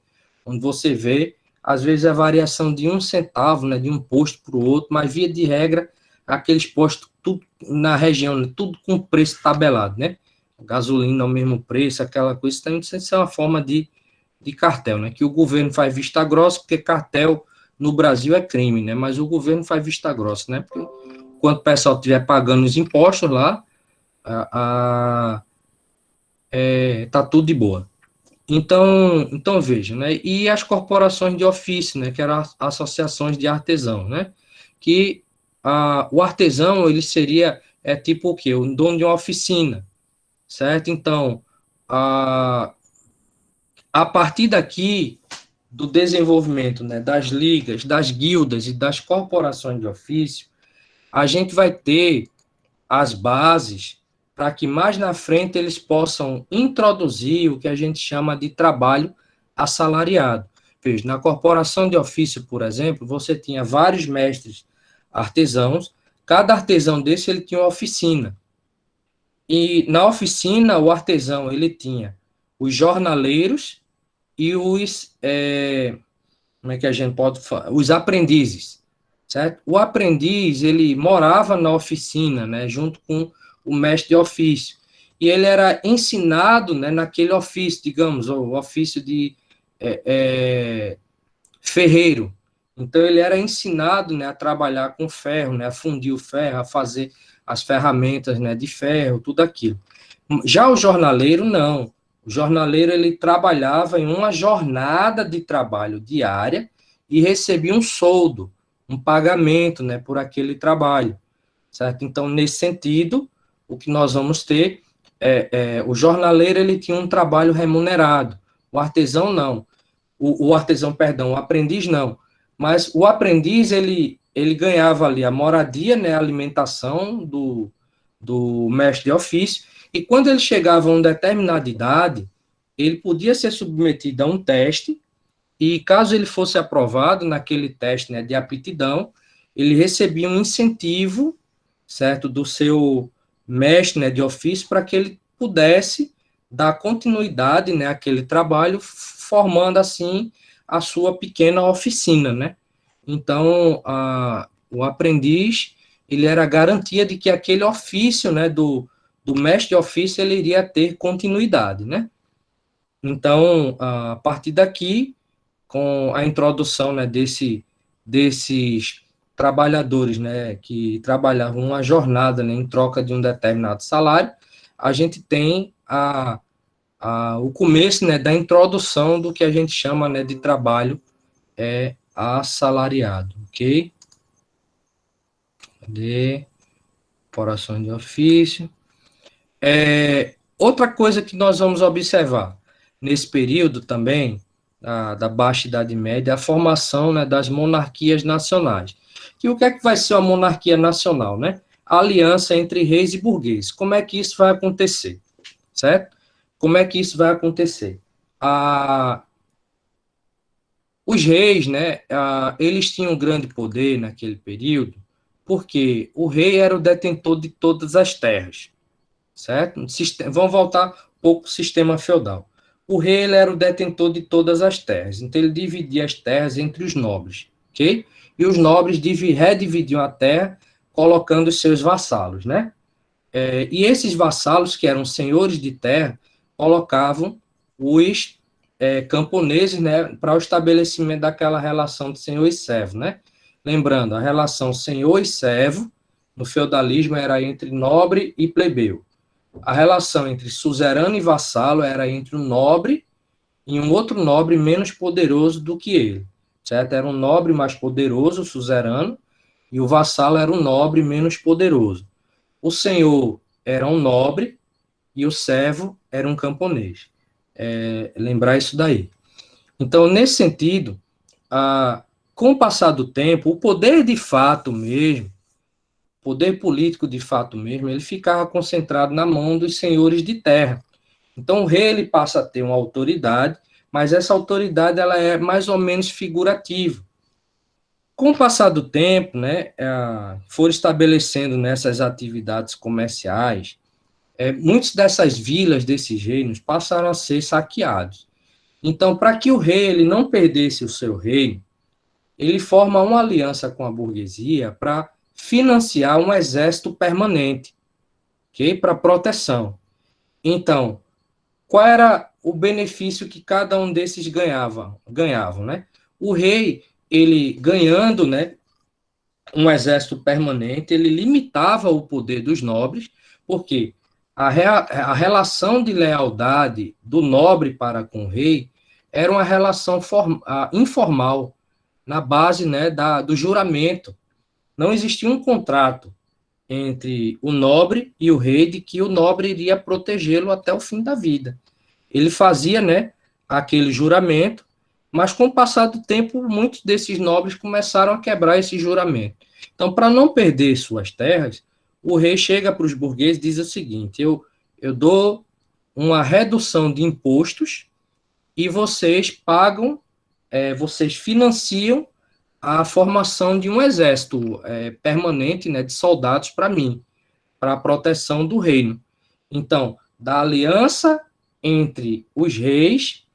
Onde você vê, às vezes, a variação de 1 centavo, né, de um posto para o outro, mas, via de regra, aqueles postos, tudo na região, né, tudo com preço tabelado, né? Gasolina ao mesmo preço, aquela coisa, então, isso é uma forma de cartel, né? Que o governo faz vista grossa, porque cartel no Brasil é crime, né? Mas o governo faz vista grossa, né? Porque enquanto o pessoal estiver pagando os impostos lá, tá tudo de boa. Então veja, né? E as corporações de ofício, né? Que eram as associações de artesão, né? Que o artesão, ele seria, tipo o quê? O dono de uma oficina, certo? Então, a partir daqui, do desenvolvimento, né, das ligas, das guildas e das corporações de ofício, a gente vai ter as bases para que mais na frente eles possam introduzir o que a gente chama de trabalho assalariado. Veja, na corporação de ofício, por exemplo, você tinha vários mestres artesãos, cada artesão desse ele tinha uma oficina. E na oficina, o artesão ele tinha os jornaleiros e como é que a gente pode falar? Os aprendizes, certo? O aprendiz, ele morava na oficina, né, junto com o mestre de ofício, e ele era ensinado, né, naquele ofício, digamos, o ofício de ferreiro. Então, ele era ensinado, né, a trabalhar com ferro, né, a fundir o ferro, a fazer as ferramentas, né, de ferro, tudo aquilo. Já o jornaleiro, não. O jornaleiro, ele trabalhava em uma jornada de trabalho diária e recebia um soldo, um pagamento, né, por aquele trabalho, certo? Então, nesse sentido, o que nós vamos ter o jornaleiro, ele tinha um trabalho remunerado, o artesão não. O artesão, perdão, o aprendiz não. Mas o aprendiz, ele ganhava ali a moradia, né, a alimentação do mestre de ofício, e quando ele chegava a uma determinada idade, ele podia ser submetido a um teste, e caso ele fosse aprovado naquele teste, né, de aptidão, ele recebia um incentivo, certo, do seu mestre, né, de ofício, para que ele pudesse dar continuidade, né, àquele trabalho, formando assim a sua pequena oficina, né? Então, o aprendiz, ele era a garantia de que aquele ofício, né, do do mestre de ofício ele iria ter continuidade, né? Então, a partir daqui, com a introdução, né, desses trabalhadores, né, que trabalhavam uma jornada, né, em troca de um determinado salário, a gente tem o começo, né, da introdução do que a gente chama, né, de trabalho assalariado, ok? Cadê? Orações de ofício. Outra coisa que nós vamos observar nesse período também, da Baixa Idade Média, é a formação, né, das monarquias nacionais. E o que é que vai ser uma monarquia nacional, né? A aliança entre reis e burgueses. Como é que isso vai acontecer? Certo? Como é que isso vai acontecer? Os reis, né, eles tinham um grande poder naquele período, porque o rei era o detentor de todas as terras, certo? Vamos voltar um pouco para o sistema feudal. O rei ele era o detentor de todas as terras, então ele dividia as terras entre os nobres, ok? E os nobres redividiam a terra colocando os seus vassalos, né? E esses vassalos, que eram senhores de terra, colocavam os camponeses, né, para o estabelecimento daquela relação de senhor e servo, né? Lembrando, a relação senhor e servo, no feudalismo, era entre nobre e plebeu. A relação entre suzerano e vassalo era entre um nobre e um outro nobre menos poderoso do que ele, certo? Era um nobre mais poderoso, o suzerano, e o vassalo era um nobre menos poderoso. O senhor era um nobre e o servo era um camponês. Lembrar isso daí. Então, nesse sentido, com o passar do tempo, o poder de fato mesmo, poder político de fato mesmo, ele ficava concentrado na mão dos senhores de terra. Então, o rei ele passa a ter uma autoridade, mas essa autoridade ela é mais ou menos figurativa. Com o passar do tempo, né, foram estabelecendo nessas atividades comerciais, muitas dessas vilas, desses reinos, passaram a ser saqueados. Então, para que o rei ele não perdesse o seu reino, ele forma uma aliança com a burguesia para financiar um exército permanente, okay? Para proteção. Então, qual era o benefício que cada um desses ganhavam, né? O rei, ele ganhando, né, um exército permanente, ele limitava o poder dos nobres, porque a relação de lealdade do nobre para com o rei era uma relação informal, na base, né, do juramento. Não existia um contrato entre o nobre e o rei de que o nobre iria protegê-lo até o fim da vida. Ele fazia, né, aquele juramento, mas com o passar do tempo, muitos desses nobres começaram a quebrar esse juramento. Então, para não perder suas terras, o rei chega para os burgueses e diz o seguinte: eu dou uma redução de impostos e vocês pagam, vocês financiam a formação de um exército permanente, né, de soldados para mim, para a proteção do reino. Então, da aliança entre os reis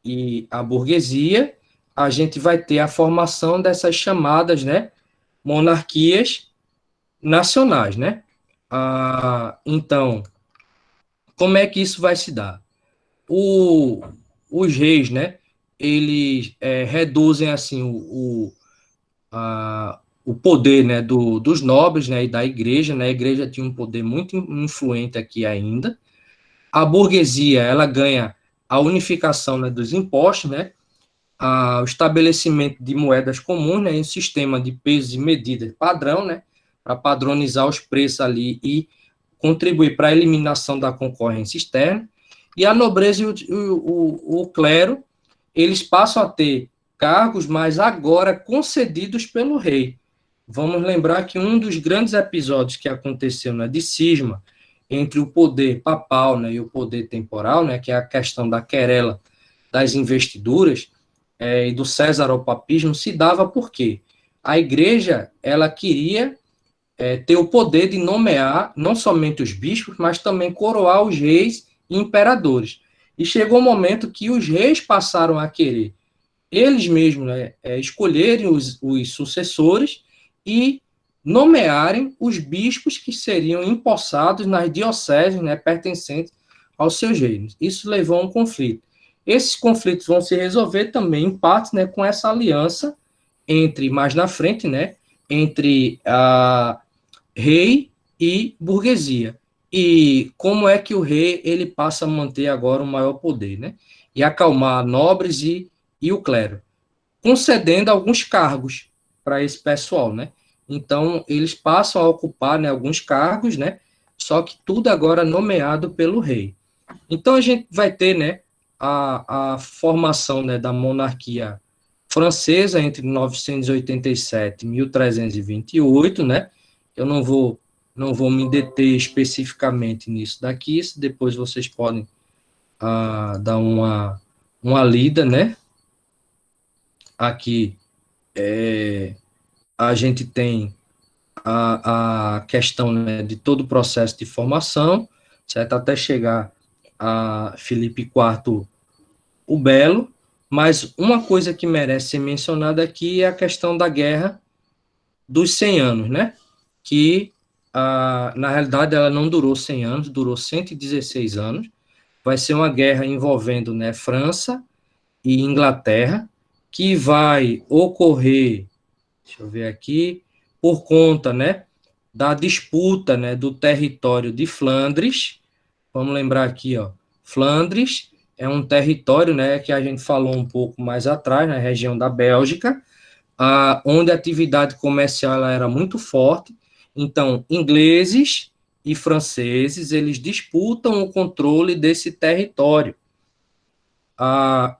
e a burguesia, a gente vai ter a formação dessas chamadas, né, monarquias nacionais, né? Então, como é que isso vai se dar? Os reis, né, eles reduzem, assim, o poder, né, dos nobres, né, e da igreja, né? A igreja tinha um poder muito influente aqui ainda. A burguesia, ela ganha a unificação, né, dos impostos, né, o estabelecimento de moedas comuns, né, um sistema de pesos e medidas padrão, né, para padronizar os preços ali e contribuir para a eliminação da concorrência externa. E a nobreza e o clero, eles passam a ter cargos, mas agora concedidos pelo rei. Vamos lembrar que um dos grandes episódios que aconteceu na cisma entre o poder papal, né, e o poder temporal, né, que é a questão da querela das investiduras e do cesaropapismo, se dava porque a igreja ela queria ter o poder de nomear não somente os bispos, mas também coroar os reis e imperadores. E chegou um momento que os reis passaram a querer eles mesmos, né, escolherem os sucessores e nomearem os bispos que seriam empossados nas dioceses, né, pertencentes aos seus reinos. Isso levou a um conflito. Esses conflitos vão se resolver também, em parte, né, com essa aliança entre, mais na frente, né, entre a rei e burguesia. E como é que o rei ele passa a manter agora o maior poder, né? E acalmar nobres e o clero, concedendo alguns cargos para esse pessoal, né? Então, eles passam a ocupar, né, alguns cargos, né? Só que tudo agora nomeado pelo rei. Então, a gente vai ter, né, a formação, né, da monarquia francesa entre 987 e 1328, né? Eu não vou me deter especificamente nisso daqui, depois vocês podem dar uma lida, né? Aqui a gente tem a questão, né, de todo o processo de formação, certo? Até chegar a Filipe IV o Belo, mas uma coisa que merece ser mencionada aqui é a questão da Guerra dos 100 anos, né? Que, na realidade, ela não durou 100 anos, durou 116 anos. Vai ser uma guerra envolvendo, né, França e Inglaterra, que vai ocorrer, deixa eu ver aqui, por conta, né, da disputa, né, do território de Flandres. Vamos lembrar aqui, ó, Flandres é um território, né, que a gente falou um pouco mais atrás, na região da Bélgica, onde a atividade comercial ela era muito forte. Então, ingleses e franceses, eles disputam o controle desse território.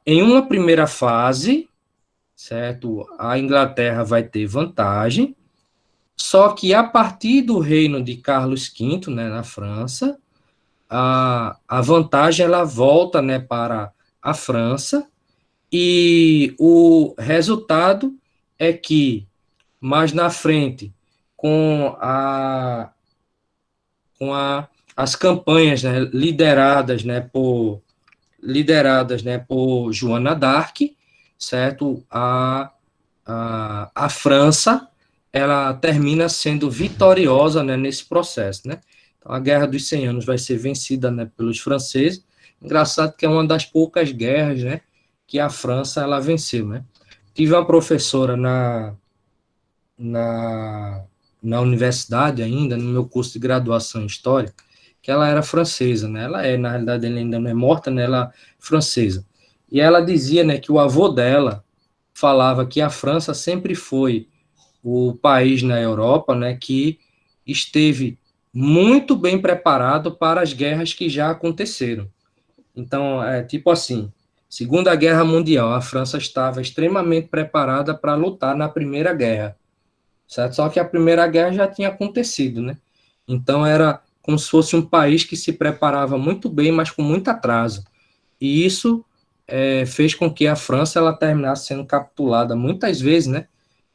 Em uma primeira fase, certo, a Inglaterra vai ter vantagem, só que a partir do reino de Carlos V, né, na França, a vantagem ela volta, né, para a França, e o resultado é que, mais na frente, com as campanhas, né, lideradas, né, por Joana d'Arc, certo? A França, ela termina sendo vitoriosa, né, nesse processo, né? Então, a Guerra dos 100 Anos vai ser vencida, né, pelos franceses. Engraçado que é uma das poucas guerras, né, que a França ela venceu, né? Tive uma professora na universidade ainda, no meu curso de graduação em História, que ela era francesa, né? Na realidade, ela ainda não é morta, né? Ela é francesa. E ela dizia, né, que o avô dela falava que a França sempre foi o país na Europa, né, que esteve muito bem preparado para as guerras que já aconteceram. Então, é tipo assim, Segunda Guerra Mundial, a França estava extremamente preparada para lutar na Primeira Guerra, certo? Só que a Primeira Guerra já tinha acontecido, né? Então, era como se fosse um país que se preparava muito bem, mas com muito atraso. E isso fez com que a França ela terminasse sendo capturada muitas vezes, né,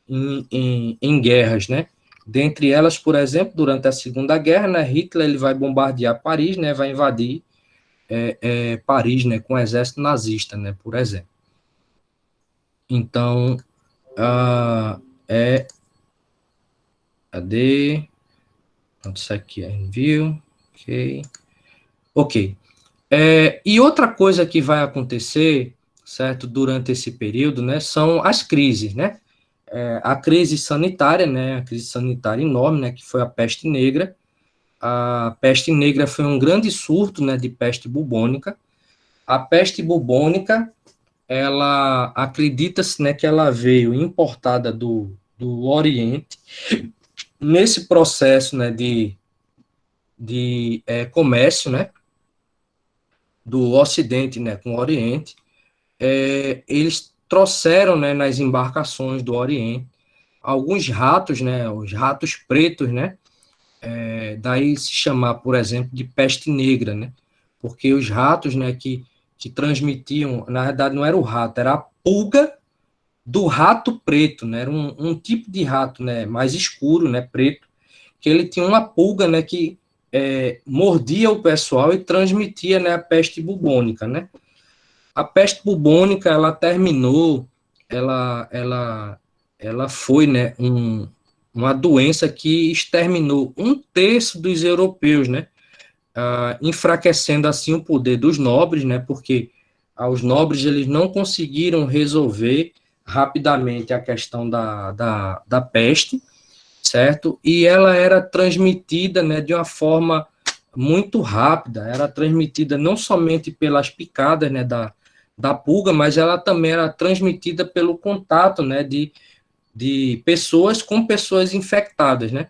em guerras, né? Dentre elas, por exemplo, durante a Segunda Guerra, né, Hitler ele vai bombardear Paris, né, vai invadir Paris, né, com o exército nazista, né, por exemplo. Então, cadê? Isso aqui é envio, ok. E outra coisa que vai acontecer, certo, durante esse período, né, são as crises, né? A crise sanitária, né, a crise sanitária enorme, né, que foi a peste negra. A peste negra foi um grande surto, né, de peste bubônica. A peste bubônica, ela acredita-se, né, que ela veio importada do Oriente. Nesse processo, né, de comércio, né, do Ocidente, né, com o Oriente, eles trouxeram, né, nas embarcações do Oriente alguns ratos, né, os ratos pretos, né, daí se chamar, por exemplo, de peste negra, né, porque os ratos, né, que transmitiam, na verdade não era o rato, era a pulga do rato preto, né, era um tipo de rato, né, mais escuro, né, preto, que ele tinha uma pulga, né, que mordia o pessoal e transmitia, né, a peste bubônica, né. A peste bubônica, ela terminou, ela foi, né, uma doença que exterminou um terço dos europeus, né? Enfraquecendo assim o poder dos nobres, né? Porque os nobres eles não conseguiram resolver rapidamente a questão da peste, certo? E ela era transmitida, né, de uma forma muito rápida, era transmitida não somente pelas picadas, né, da pulga, mas ela também era transmitida pelo contato, né, de pessoas com pessoas infectadas, né?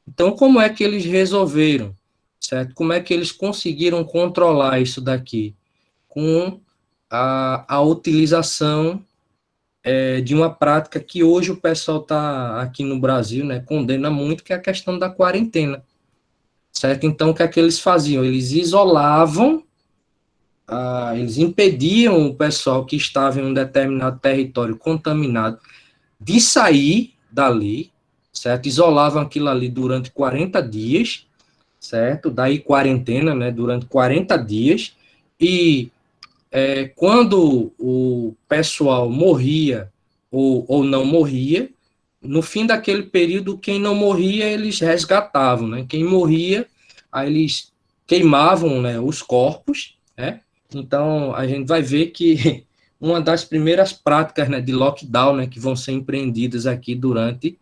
Então, como é que eles resolveram, certo? Como é que eles conseguiram controlar isso daqui? Com a utilização de uma prática que hoje o pessoal está aqui no Brasil, né, condena muito, que é a questão da quarentena, certo? Então, o que é que eles faziam? Eles isolavam, eles impediam o pessoal que estava em um determinado território contaminado de sair dali, certo? Isolavam aquilo ali durante 40 dias, certo? Daí quarentena, né, durante 40 dias, e quando o pessoal morria ou não morria, no fim daquele período, quem não morria, eles resgatavam, né? Quem morria, aí eles queimavam, né, os corpos, né? Então, a gente vai ver que uma das primeiras práticas, né, de lockdown, né, que vão ser empreendidas aqui durante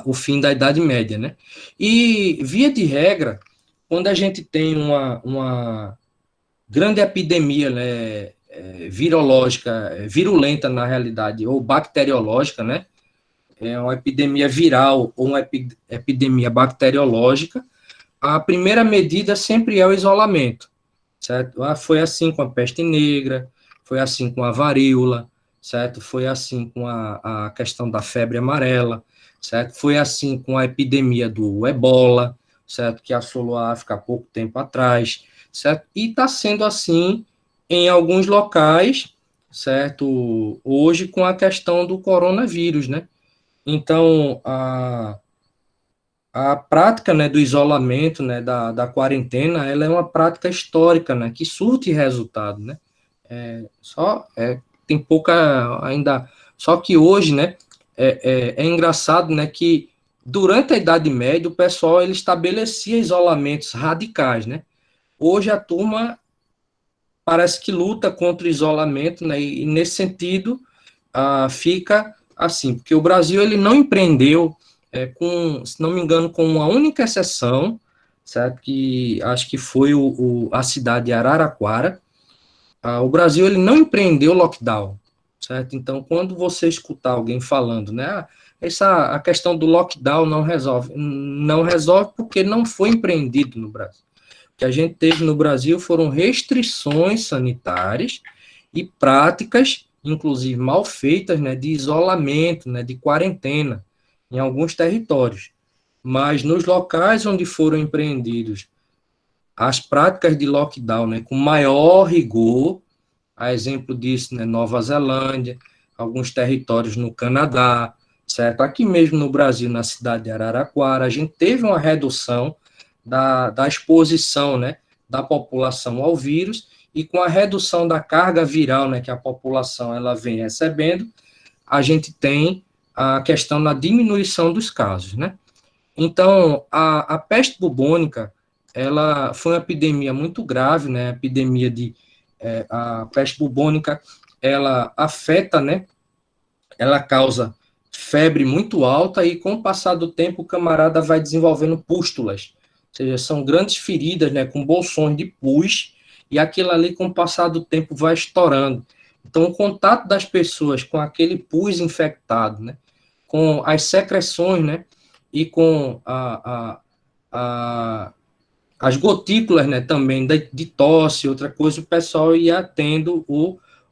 o fim da Idade Média, né? E, via de regra, quando a gente tem uma grande epidemia, né, virológica, virulenta na realidade, ou bacteriológica, né? É uma epidemia viral ou uma epidemia bacteriológica, a primeira medida sempre é o isolamento, certo? Foi assim com a peste negra, foi assim com a varíola, certo? Foi assim com a questão da febre amarela, certo? Foi assim com a epidemia do ebola, certo? Que assolou a África há pouco tempo atrás, certo? E está sendo assim em alguns locais, certo? Hoje com a questão do coronavírus, né? Então, a prática, né, do isolamento, né, da quarentena, ela é uma prática histórica, né, que surte resultado, né? Só tem pouca ainda, só que hoje, né, é engraçado, né, que durante a Idade Média o pessoal ele estabelecia isolamentos radicais, né? Hoje a turma parece que luta contra o isolamento, né? E nesse sentido fica assim, porque o Brasil ele não empreendeu se não me engano, com uma única exceção, certo? Que acho que foi a cidade de Araraquara. O Brasil ele não empreendeu lockdown, certo? Então, quando você escutar alguém falando, né, a questão do lockdown não resolve porque não foi empreendido no Brasil. O que a gente teve no Brasil foram restrições sanitárias e práticas, inclusive mal feitas, né, de isolamento, né, de quarentena, em alguns territórios. Mas nos locais onde foram empreendidos as práticas de lockdown, né, com maior rigor, a exemplo disso, né, Nova Zelândia, alguns territórios no Canadá, certo? Aqui mesmo no Brasil, na cidade de Araraquara, a gente teve uma redução da exposição, né, da população ao vírus, e com a redução da carga viral, né, que a população ela vem recebendo, a gente tem a questão da diminuição dos casos, né? Então, a peste bubônica, ela foi uma epidemia muito grave, né? A peste bubônica, ela afeta, né? Ela causa febre muito alta e com o passar do tempo o camarada vai desenvolvendo pústulas, ou seja, são grandes feridas, né? Com bolsões de pus e aquilo ali com o passar do tempo vai estourando. Então, o contato das pessoas com aquele pus infectado, né? Com as secreções, né? E com as gotículas, né, também de tosse, outra coisa, o pessoal ia tendo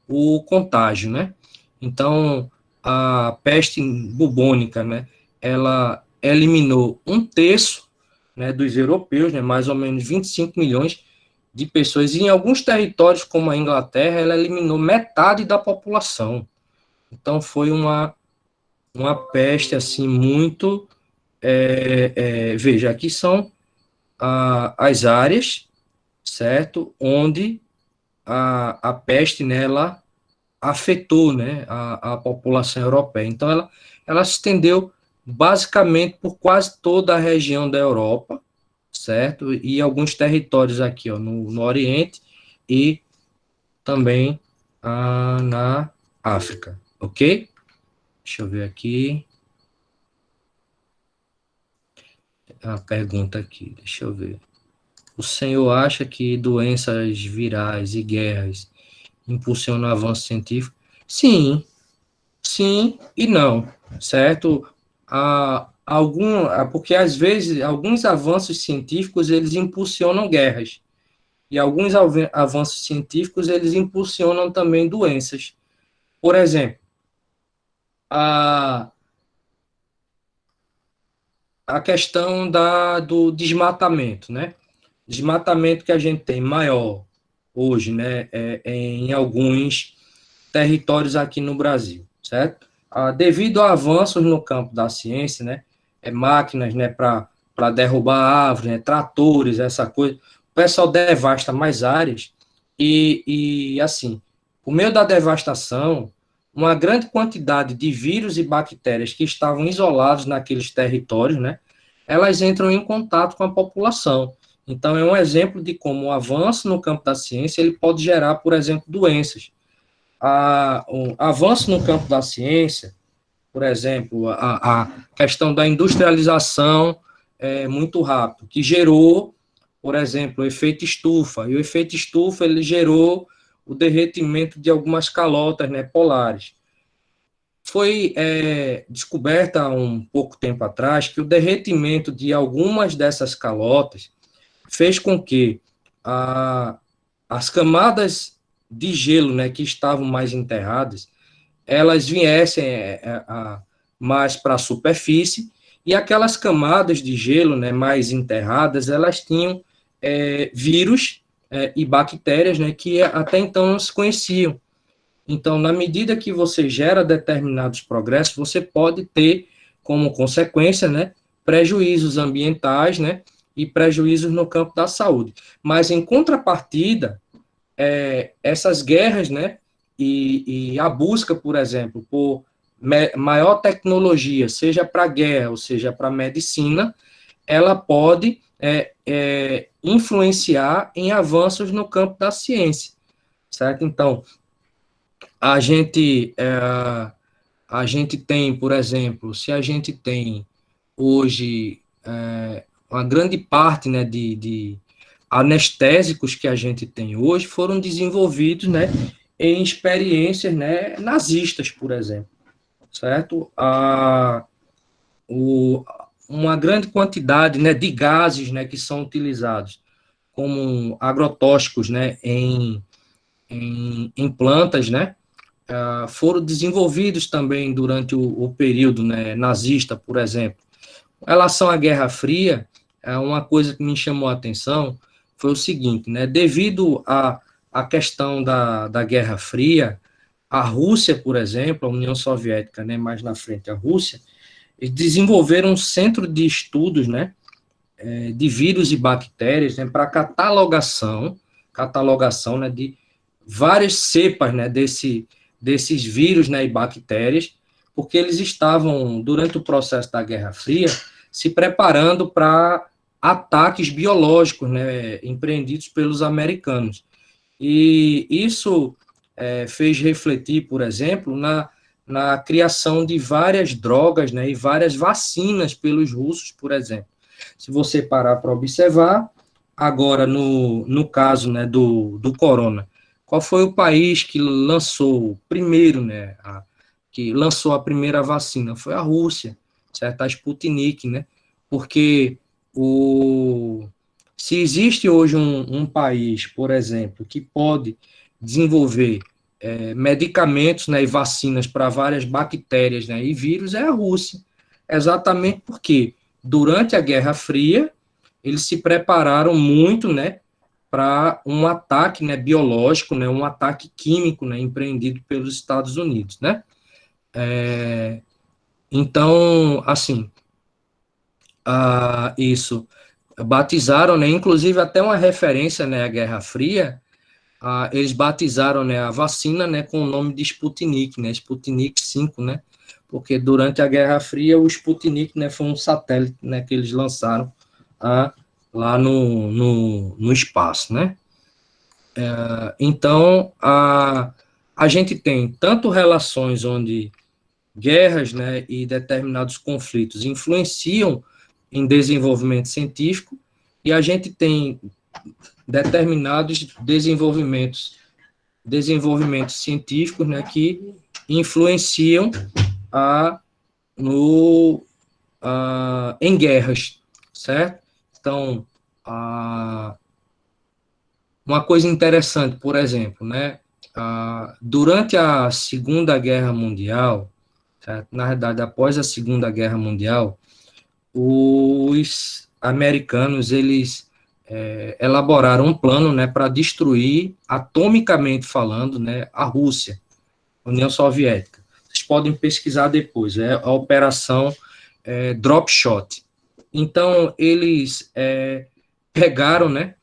o contágio, né? Então, a peste bubônica, né, ela eliminou um terço, né, dos europeus, né, mais ou menos 25 milhões de pessoas, e em alguns territórios, como a Inglaterra, ela eliminou metade da população. Então, foi uma peste, assim, muito... veja, aqui são as áreas, certo? Onde a peste, né, ela afetou, né, a população europeia. Então, ela se estendeu basicamente por quase toda a região da Europa, certo? E alguns territórios aqui, ó, no Oriente e também na África, ok? Deixa eu ver aqui. A pergunta aqui, deixa eu ver. O senhor acha que doenças virais e guerras impulsionam o avanço científico? Sim, sim e não, certo? Porque às vezes alguns avanços científicos eles impulsionam guerras e alguns avanços científicos eles impulsionam também doenças. Por exemplo, a, a questão do desmatamento, né? Desmatamento que a gente tem maior hoje, né, em alguns territórios aqui no Brasil, certo? Devido a avanços no campo da ciência, né, máquinas, né, para derrubar árvores, né, tratores, essa coisa, o pessoal devasta mais áreas assim, por meio da devastação, uma grande quantidade de vírus e bactérias que estavam isolados naqueles territórios, né, elas entram em contato com a população. Então, é um exemplo de como o avanço no campo da ciência ele pode gerar, por exemplo, doenças. O avanço no campo da ciência, por exemplo, a questão da industrialização é muito rápido, que gerou, por exemplo, o efeito estufa. E o efeito estufa ele gerou o derretimento de algumas calotas, né, polares. Foi descoberta há um pouco tempo atrás que o derretimento de algumas dessas calotas fez com que as camadas de gelo, né, que estavam mais enterradas, elas viessem mais para a superfície, e aquelas camadas de gelo, né, mais enterradas, elas tinham vírus e bactérias, né, que até então não se conheciam. Então, na medida que você gera determinados progressos, você pode ter como consequência, né, prejuízos ambientais, né, e prejuízos no campo da saúde. Mas, em contrapartida, essas guerras, né, e a busca, por exemplo, por maior tecnologia, seja para guerra ou seja para medicina, ela pode influenciar em avanços no campo da ciência, certo? Então, a gente, a gente tem, por exemplo, se a gente tem hoje uma grande parte, né, de anestésicos que a gente tem hoje foram desenvolvidos, né, em experiências, né, nazistas, por exemplo, certo? Uma grande quantidade, né, de gases, né, que são utilizados como agrotóxicos, né, em plantas, né, foram desenvolvidos também durante o período, né, nazista, por exemplo. Com relação à Guerra Fria, uma coisa que me chamou a atenção foi o seguinte, né, devido à questão da Guerra Fria, a Rússia, por exemplo, a União Soviética, né, mais na frente a Rússia, eles desenvolveram um centro de estudos, né, de vírus e bactérias, né, para catalogação, né, de várias cepas, né, desses vírus, né, e bactérias, porque eles estavam, durante o processo da Guerra Fria, se preparando para ataques biológicos, né, empreendidos pelos americanos. E isso fez refletir, por exemplo, na criação de várias drogas, né, e várias vacinas pelos russos, por exemplo. Se você parar para observar, agora no caso, né, do corona, qual foi o país que lançou primeiro, né, que lançou a primeira vacina? Foi a Rússia, certo? A Sputnik, né? Porque se existe hoje um país, por exemplo, que pode desenvolver medicamentos, né, e vacinas para várias bactérias, né, e vírus, é a Rússia. Exatamente porque durante a Guerra Fria eles se prepararam muito, né, para um ataque, né, biológico, né, um ataque químico, né, empreendido pelos Estados Unidos, né? Então, assim, isso batizaram, né, inclusive até uma referência, né, à Guerra Fria, eles batizaram, né, a vacina, né, com o nome de Sputnik, né, Sputnik 5, né, porque durante a Guerra Fria o Sputnik, né, foi um satélite, né, que eles lançaram lá no espaço, né. Então, a gente tem tanto relações onde guerras, né, e determinados conflitos influenciam em desenvolvimento científico, e a gente tem determinados desenvolvimentos científicos, né, que influenciam a, em guerras, certo? Então, uma coisa interessante, por exemplo, né, durante a Segunda Guerra Mundial, certo? Na verdade, após a Segunda Guerra Mundial, os americanos, eles elaboraram um plano, né, para destruir, atomicamente falando, né, a Rússia, a União Soviética. Vocês podem pesquisar depois, é a Operação Drop Shot. Então, eles pegaram, né,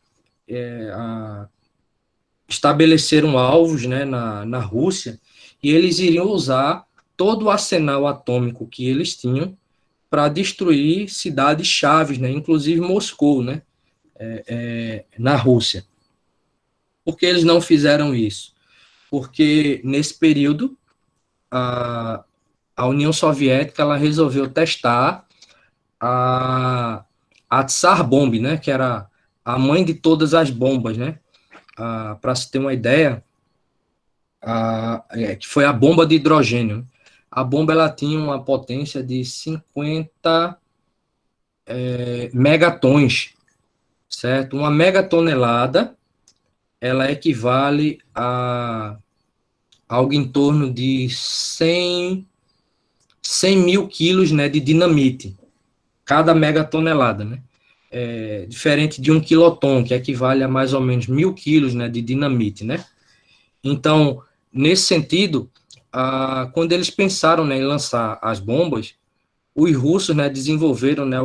estabeleceram alvos, né, na Rússia, e eles iriam usar todo o arsenal atômico que eles tinham para destruir cidades chaves, né, inclusive Moscou, né, na Rússia. Por que eles não fizeram isso? Porque nesse período a União Soviética ela resolveu testar a Tsar Bomb, né, que era a mãe de todas as bombas, né? Para se ter uma ideia, que foi a bomba de hidrogênio. A bomba ela tinha uma potência de 50 megatons, certo? Uma megatonelada, ela equivale a algo em torno de 100 mil quilos, né, de dinamite, cada megatonelada, né? Diferente de 1 quiloton, que equivale a mais ou menos 1.000 quilos, né, de dinamite, né? Então, nesse sentido, quando eles pensaram, né, em lançar as bombas, os russos, né, desenvolveram, né,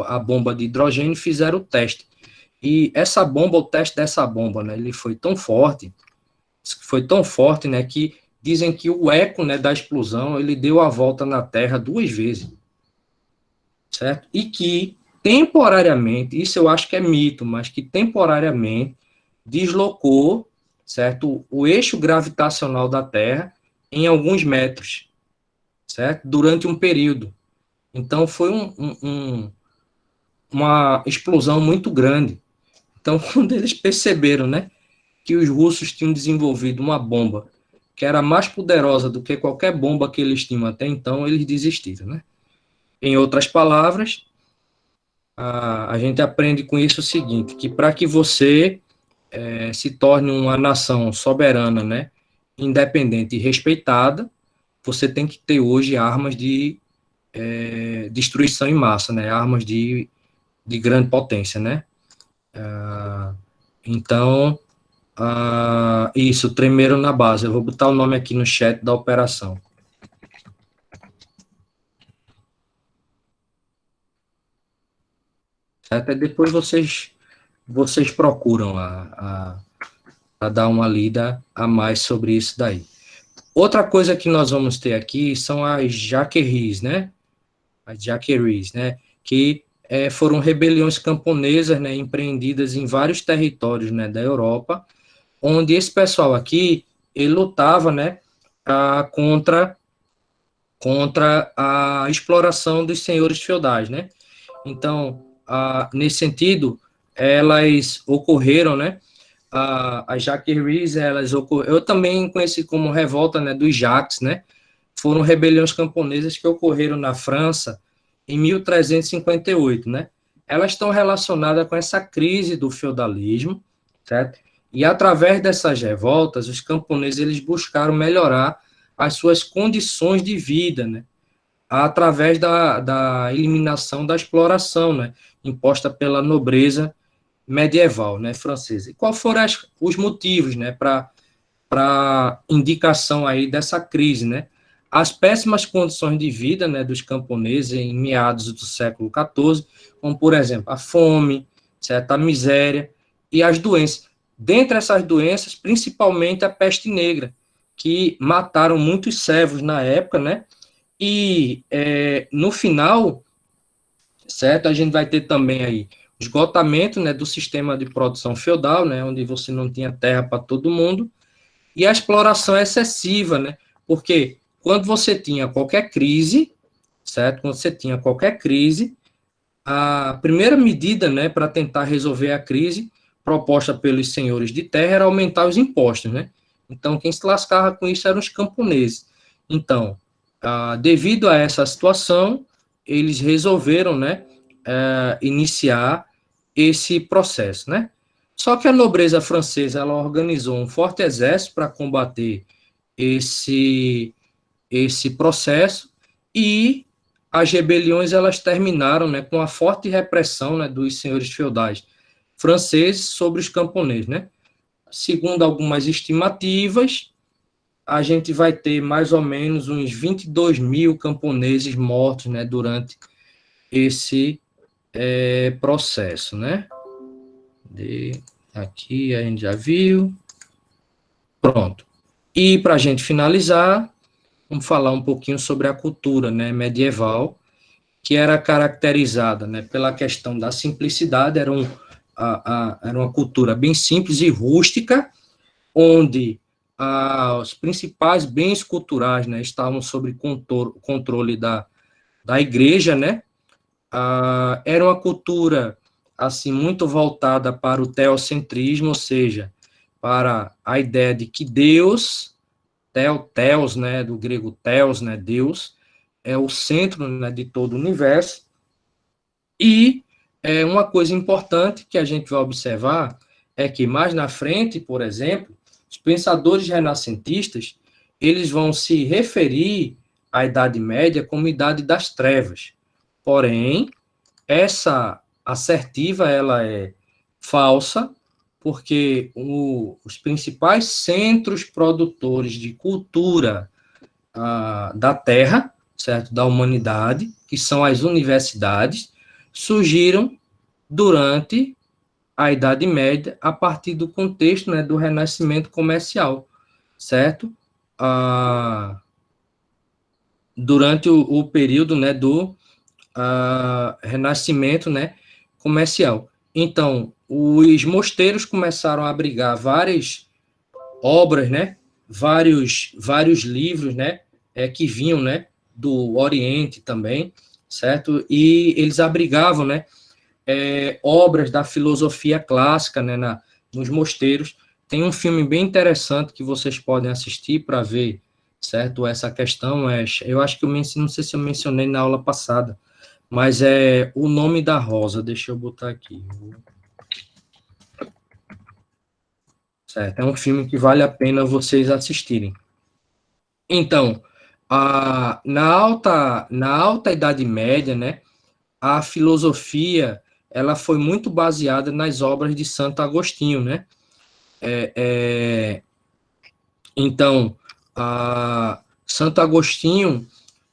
a bomba de hidrogênio e fizeram o teste. E essa bomba, o teste dessa bomba, né, ele foi tão forte, né, que dizem que o eco, né, da explosão, ele deu a volta na Terra 2 vezes, certo? E que temporariamente, isso eu acho que é mito, mas que temporariamente deslocou, certo, o eixo gravitacional da Terra em alguns metros, certo? Durante um período. Então, foi uma explosão muito grande. Então, quando eles perceberam, né, que os russos tinham desenvolvido uma bomba que era mais poderosa do que qualquer bomba que eles tinham até então, eles desistiram, né? Em outras palavras, a gente aprende com isso o seguinte, que para que você se torne uma nação soberana, né, independente e respeitada, você tem que ter hoje armas de destruição em massa, né, armas de grande potência, né. Então, isso, tremeram na base. Eu vou botar o nome aqui no chat da operação. Até depois vocês procuram a dar uma lida a mais sobre isso daí. Outra coisa que nós vamos ter aqui são as Jacqueries, né? As Jacqueries, né? Que foram rebeliões camponesas, né? Empreendidas em vários territórios, né? Da Europa, onde esse pessoal aqui, ele lutava, né? Contra a exploração dos senhores feudais, né? Então, nesse sentido, elas ocorreram, né? As Jacqueries, eu também conheci como revolta, né, dos Jacques, né? Foram rebeliões camponesas que ocorreram na França em 1358, né? Elas estão relacionadas com essa crise do feudalismo, certo? E através dessas revoltas, os camponeses eles buscaram melhorar as suas condições de vida, né? Através da eliminação da exploração, né? Imposta pela nobreza medieval, né, francesa. E quais foram os motivos, né, para indicação aí dessa crise, né? As péssimas condições de vida, né, dos camponeses em meados do século XIV, como, por exemplo, a fome, certo? A miséria e as doenças. dentre essas doenças, principalmente a peste negra, que mataram muitos servos na época, né? E no final, certo, a gente vai ter também aí o esgotamento, né, do sistema de produção feudal, né, onde você não tinha terra para todo mundo, e a exploração excessiva, né? Porque quando você tinha qualquer crise, certo? Quando você tinha qualquer crise, a primeira medida, né, para tentar resolver a crise proposta pelos senhores de terra era aumentar os impostos, né? Então, quem se lascava com isso eram os camponeses. Então, devido a essa situação, eles resolveram, né, iniciar esse processo, né? Só que a nobreza francesa, ela organizou um forte exército para combater esse processo, e as rebeliões, elas terminaram, né, com a forte repressão, né, dos senhores feudais franceses sobre os camponeses, né? Segundo algumas estimativas, a gente vai ter mais ou menos uns 22 mil camponeses mortos, né, durante esse processo, né? Aqui a gente já viu. Pronto. E para a gente finalizar, vamos falar um pouquinho sobre a cultura, né, medieval, que era caracterizada, né, pela questão da simplicidade. Era uma cultura bem simples e rústica, onde os principais bens culturais, né, estavam sob controle da igreja, né? Era uma cultura assim muito voltada para o teocentrismo, ou seja, para a ideia de que Deus, Theos, né, do grego Theos, né, Deus, é o centro, né, de todo o universo. E uma coisa importante que a gente vai observar é que mais na frente, por exemplo, os pensadores renascentistas, eles vão se referir à Idade Média como Idade das Trevas. Porém, essa assertiva, ela é falsa, porque os principais centros produtores de cultura da Terra, certo, da humanidade, que são as universidades, surgiram durante a Idade Média, a partir do contexto, né, do Renascimento comercial, certo? Durante o período, né, do Renascimento, né, comercial. Então, os mosteiros começaram a abrigar várias obras, né, vários livros, né, que vinham, né, do Oriente também, certo? E eles abrigavam, né, obras da filosofia clássica, né, nos mosteiros. Tem um filme bem interessante que vocês podem assistir para ver, certo? Essa questão eu acho que não sei se eu mencionei na aula passada, mas é O Nome da Rosa. Deixa eu botar aqui. Certo? É um filme que vale a pena vocês assistirem. Então, na alta Idade Média, né, a filosofia, ela foi muito baseada nas obras de Santo Agostinho, né? Então, Santo Agostinho,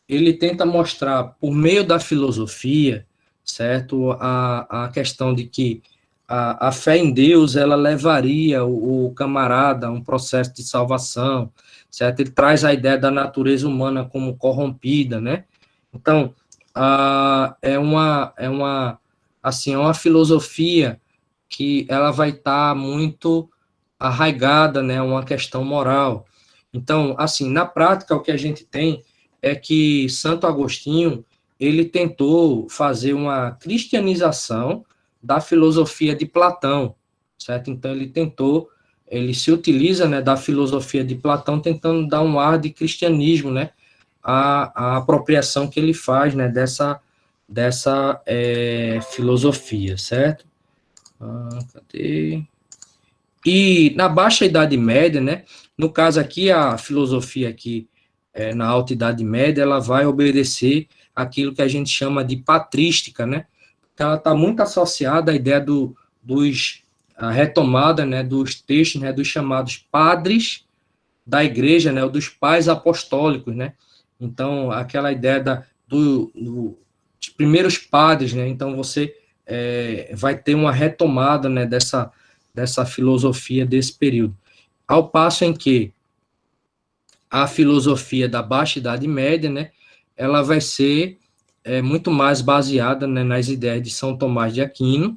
ele tenta mostrar, por meio da filosofia, certo, a questão de que a fé em Deus, ela levaria o camarada a um processo de salvação, certo? Ele traz a ideia da natureza humana como corrompida, né? Então, assim, é uma filosofia que ela vai estar muito arraigada, né, uma questão moral. Então, assim, na prática, o que a gente tem é que Santo Agostinho, ele tentou fazer uma cristianização da filosofia de Platão, certo? Então, ele se utiliza, né, da filosofia de Platão, tentando dar um ar de cristianismo, né, à apropriação que ele faz, né, dessa filosofia, certo? Cadê? E na Baixa Idade Média, né, no caso aqui, a filosofia aqui, na Alta Idade Média, ela vai obedecer aquilo que a gente chama de patrística, né, porque ela está muito associada à ideia a retomada, né, dos textos, né, dos chamados padres da igreja, né, ou dos pais apostólicos, né, então, aquela ideia dos primeiros padres, né, então você vai ter uma retomada, né, dessa filosofia desse período. Ao passo em que a filosofia da Baixa Idade Média, né, ela vai ser muito mais baseada, né, nas ideias de São Tomás de Aquino,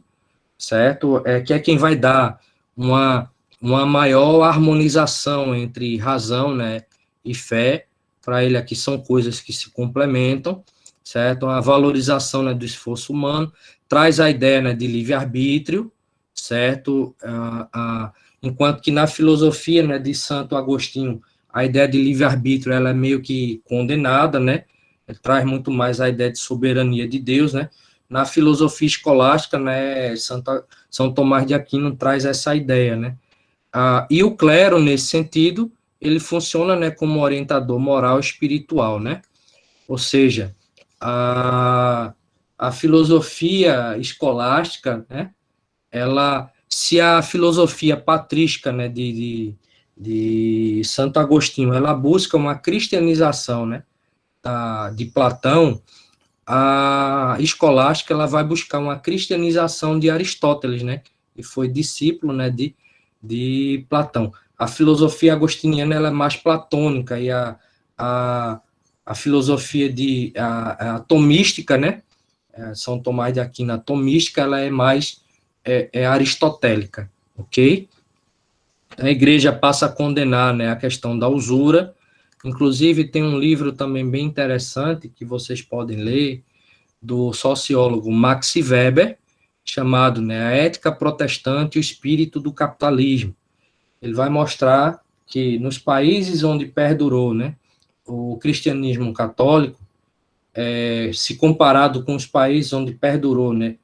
certo? Que é quem vai dar uma maior harmonização entre razão, né, e fé. Para ele aqui são coisas que se complementam, certo? A valorização, né, do esforço humano, traz a ideia, né, de livre-arbítrio, certo? Enquanto que na filosofia, né, de Santo Agostinho, a ideia de livre-arbítrio, ela é meio que condenada, né? Traz muito mais a ideia de soberania de Deus, né? Na filosofia escolástica, né, São Tomás de Aquino traz essa ideia, né? E o clero, nesse sentido, ele funciona, né, como orientador moral e espiritual, né? Ou seja, a filosofia escolástica, né, se a filosofia patrística, né, de Santo Agostinho, ela busca uma cristianização, né, de Platão, a escolástica ela vai buscar uma cristianização de Aristóteles, né, que foi discípulo, né, de Platão. A filosofia agostiniana ela é mais platônica e a filosofia a tomística, né, São Tomás de Aquino, a tomística, ela é mais aristotélica, ok? A igreja passa a condenar, né, a questão da usura. Inclusive, tem um livro também bem interessante que vocês podem ler, do sociólogo Max Weber, chamado, né, A Ética Protestante e o Espírito do Capitalismo. Ele vai mostrar que nos países onde perdurou, né, o cristianismo católico, se comparado com os países onde perdurou, né,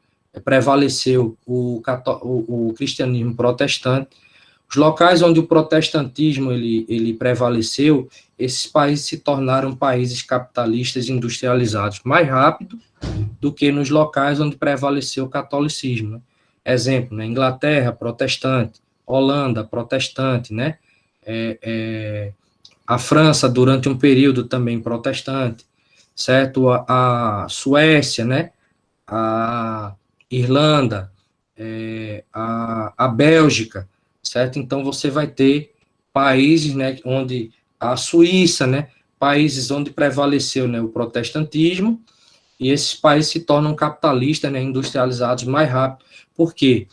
prevaleceu o cristianismo protestante, os locais onde o protestantismo ele prevaleceu, esses países se tornaram países capitalistas industrializados mais rápido do que nos locais onde prevaleceu o catolicismo, né? Exemplo, né, Inglaterra, protestante, Holanda, protestante, né? A França, durante um período, também protestante, certo? A Suécia, né? A Irlanda, a Bélgica, certo? Então, você vai ter países, né, onde a Suíça, né, países onde prevaleceu, né, o protestantismo, e esses países se tornam capitalistas, né, industrializados mais rápido. Por quê?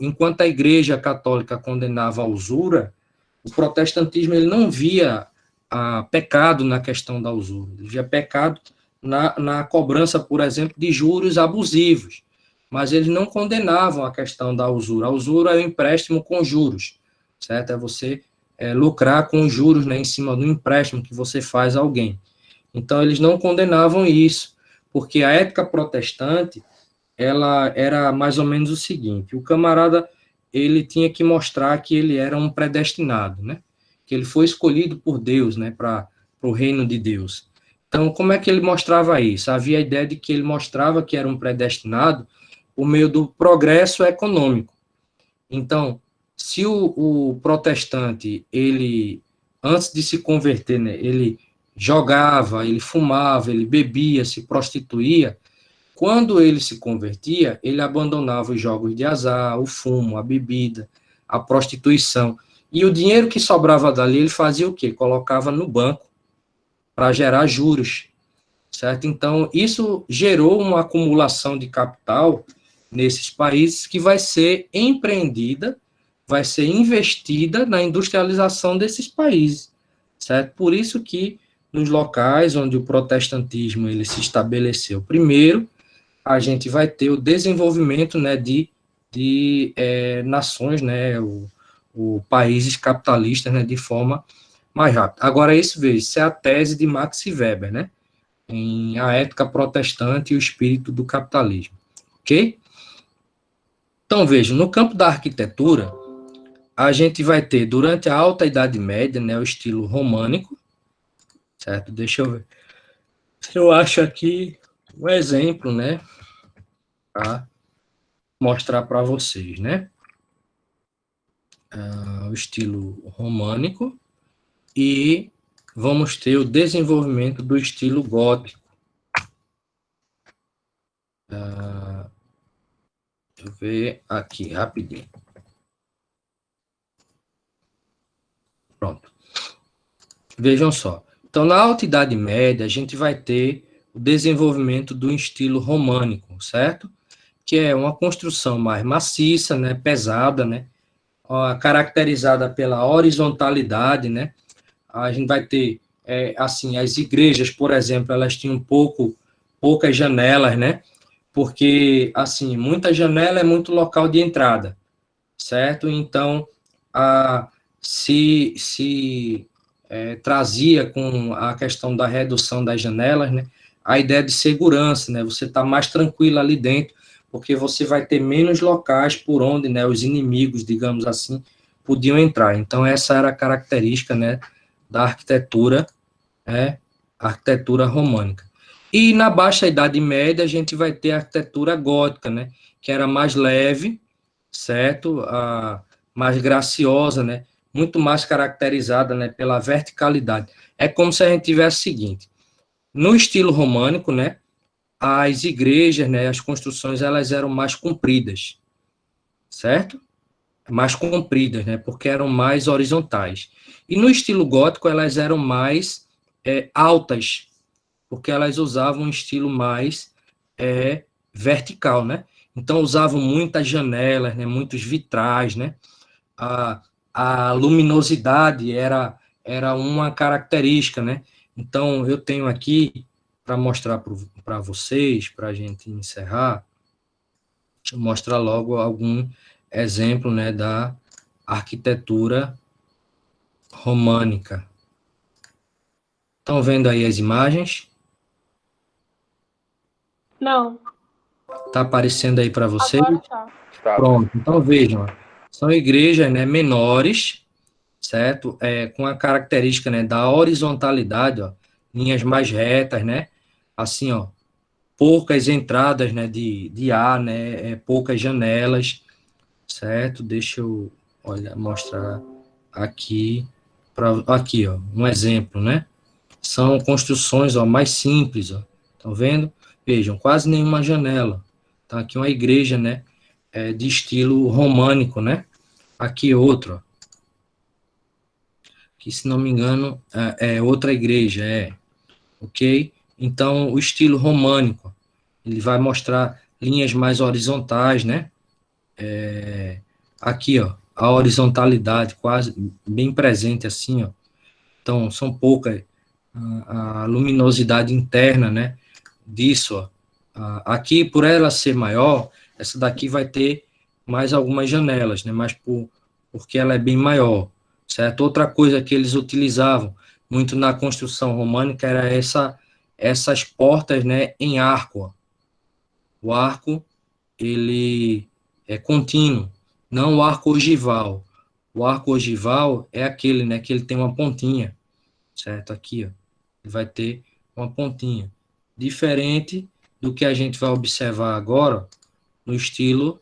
Enquanto a Igreja Católica condenava a usura, o protestantismo ele não via pecado na questão da usura, ele via pecado na cobrança, por exemplo, de juros abusivos, mas eles não condenavam a questão da usura. A usura é o empréstimo com juros, certo? É você lucrar com juros, né, em cima do empréstimo que você faz a alguém. Então, eles não condenavam isso, porque a ética protestante, ela era mais ou menos o seguinte: o camarada, ele tinha que mostrar que ele era um predestinado, né? Que ele foi escolhido por Deus, né, para o reino de Deus. Então, como é que ele mostrava isso? Havia a ideia de que ele mostrava que era um predestinado por meio do progresso econômico. Então, se o protestante, ele, antes de se converter, né, ele jogava, ele fumava, ele bebia, se prostituía, quando ele se convertia, ele abandonava os jogos de azar, o fumo, a bebida, a prostituição. E o dinheiro que sobrava dali, ele fazia o quê? Colocava no banco para gerar juros, certo? Então, isso gerou uma acumulação de capital nesses países que vai ser empreendida, vai ser investida na industrialização desses países, certo? Por isso que nos locais onde o protestantismo ele se estabeleceu primeiro, a gente vai ter o desenvolvimento, né, de nações, né, países capitalistas, né, de forma mais rápida. Agora, isso é a tese de Max Weber, né, em A Ética Protestante e o Espírito do Capitalismo, ok? Então, veja, no campo da arquitetura, a gente vai ter, durante a Alta Idade Média, né, o estilo românico, certo? Deixa eu ver. Eu acho aqui um exemplo, né, para mostrar para vocês, né? O estilo românico, e vamos ter o desenvolvimento do estilo gótico. eu ver aqui rapidinho. Pronto. Vejam só. Então, na Alta Idade Média, a gente vai ter o desenvolvimento do estilo românico, certo? Que é uma construção mais maciça, né, pesada, né, caracterizada pela horizontalidade, né? A gente vai ter, assim, as igrejas, por exemplo, elas tinham poucas janelas, né? Porque, assim, muita janela é muito local de entrada, certo? Então, se trazia com a questão da redução das janelas, né? A ideia de segurança, né? Você está mais tranquilo ali dentro, porque você vai ter menos locais por onde, né, os inimigos, digamos assim, podiam entrar. Então, essa era a característica, né, da arquitetura, arquitetura românica. E na Baixa Idade Média, a gente vai ter a arquitetura gótica, né, que era mais leve, certo? Mais graciosa, né, muito mais caracterizada, né, pela verticalidade. É como se a gente tivesse o seguinte, no estilo românico, né, as igrejas, né, as construções, elas eram mais compridas, certo? Mais compridas, né, porque eram mais horizontais. E no estilo gótico, elas eram mais altas, porque elas usavam um estilo mais vertical, né? Então, usavam muitas janelas, né, muitos vitrais, né? A luminosidade era uma característica, né? Então, eu tenho aqui, para mostrar para vocês, para a gente encerrar, deixa eu mostrar logo algum exemplo, né, da arquitetura românica. Estão vendo aí as imagens? Não, Está aparecendo aí para vocês? agora tá. Tá. Pronto, então vejam, são igrejas, né, menores, certo? Com a característica, né, da horizontalidade, ó, linhas mais retas, né? Assim, ó, poucas entradas, né, de ar, né, poucas janelas, certo? Deixa eu, mostrar aqui, aqui, ó, um exemplo, né? São construções, ó, mais simples, ó, estão vendo? Vejam, quase nenhuma janela. Tá aqui uma igreja, né, de estilo românico, né? Aqui outro, ó, que se não me engano é outra igreja, ok? Então, o estilo românico, ele vai mostrar linhas mais horizontais, né? Aqui, ó, a horizontalidade quase bem presente assim, ó. Então, são poucas a luminosidade interna, né? Disso, ó. Aqui, por ela ser maior, essa daqui vai ter mais algumas janelas, né? Mas porque ela é bem maior, certo? Outra coisa que eles utilizavam muito na construção românica era essas portas, né, em arco, ó. O arco, ele é contínuo, não o arco ogival. O arco ogival é aquele, né, que ele tem uma pontinha, certo? Aqui, ó, ele vai ter uma pontinha. Diferente do que a gente vai observar agora, ó, no estilo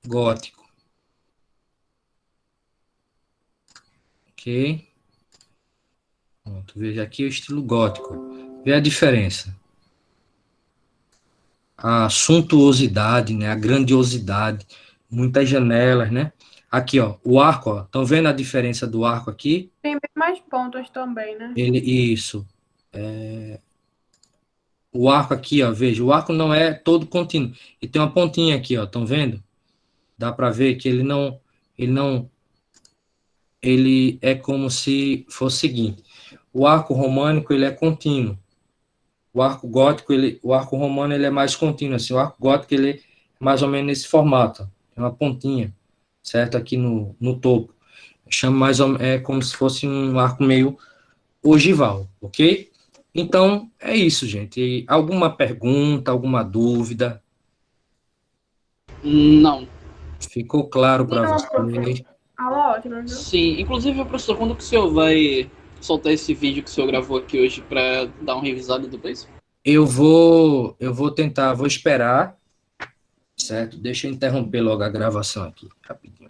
gótico. Ok? Pronto, veja aqui o estilo gótico. Vê a diferença. A suntuosidade, né? A grandiosidade. Muitas janelas, né? Aqui, ó, o arco, ó. Estão vendo a diferença do arco aqui? Tem bem mais pontos também, né? Isso. O arco aqui, ó, veja, o arco não é todo contínuo. E tem uma pontinha aqui, ó, estão vendo? Dá para ver que ele é como se fosse o seguinte, o arco românico, ele é contínuo. O arco gótico, o arco romano, ele é mais contínuo, assim, o arco gótico, ele é mais ou menos nesse formato, ó, tem uma pontinha, certo? Aqui no topo. Chama mais ou menos, como se fosse um arco meio ogival, ok? Então, é isso, gente. E alguma pergunta, alguma dúvida? Não. Ficou claro para Não, vocês? professor. Aula ótima, viu? Sim, inclusive, professor, quando que o senhor vai soltar esse vídeo que o senhor gravou aqui hoje para dar uma revisada depois? Eu vou tentar, vou esperar, certo? Deixa eu interromper logo a gravação aqui, rapidinho.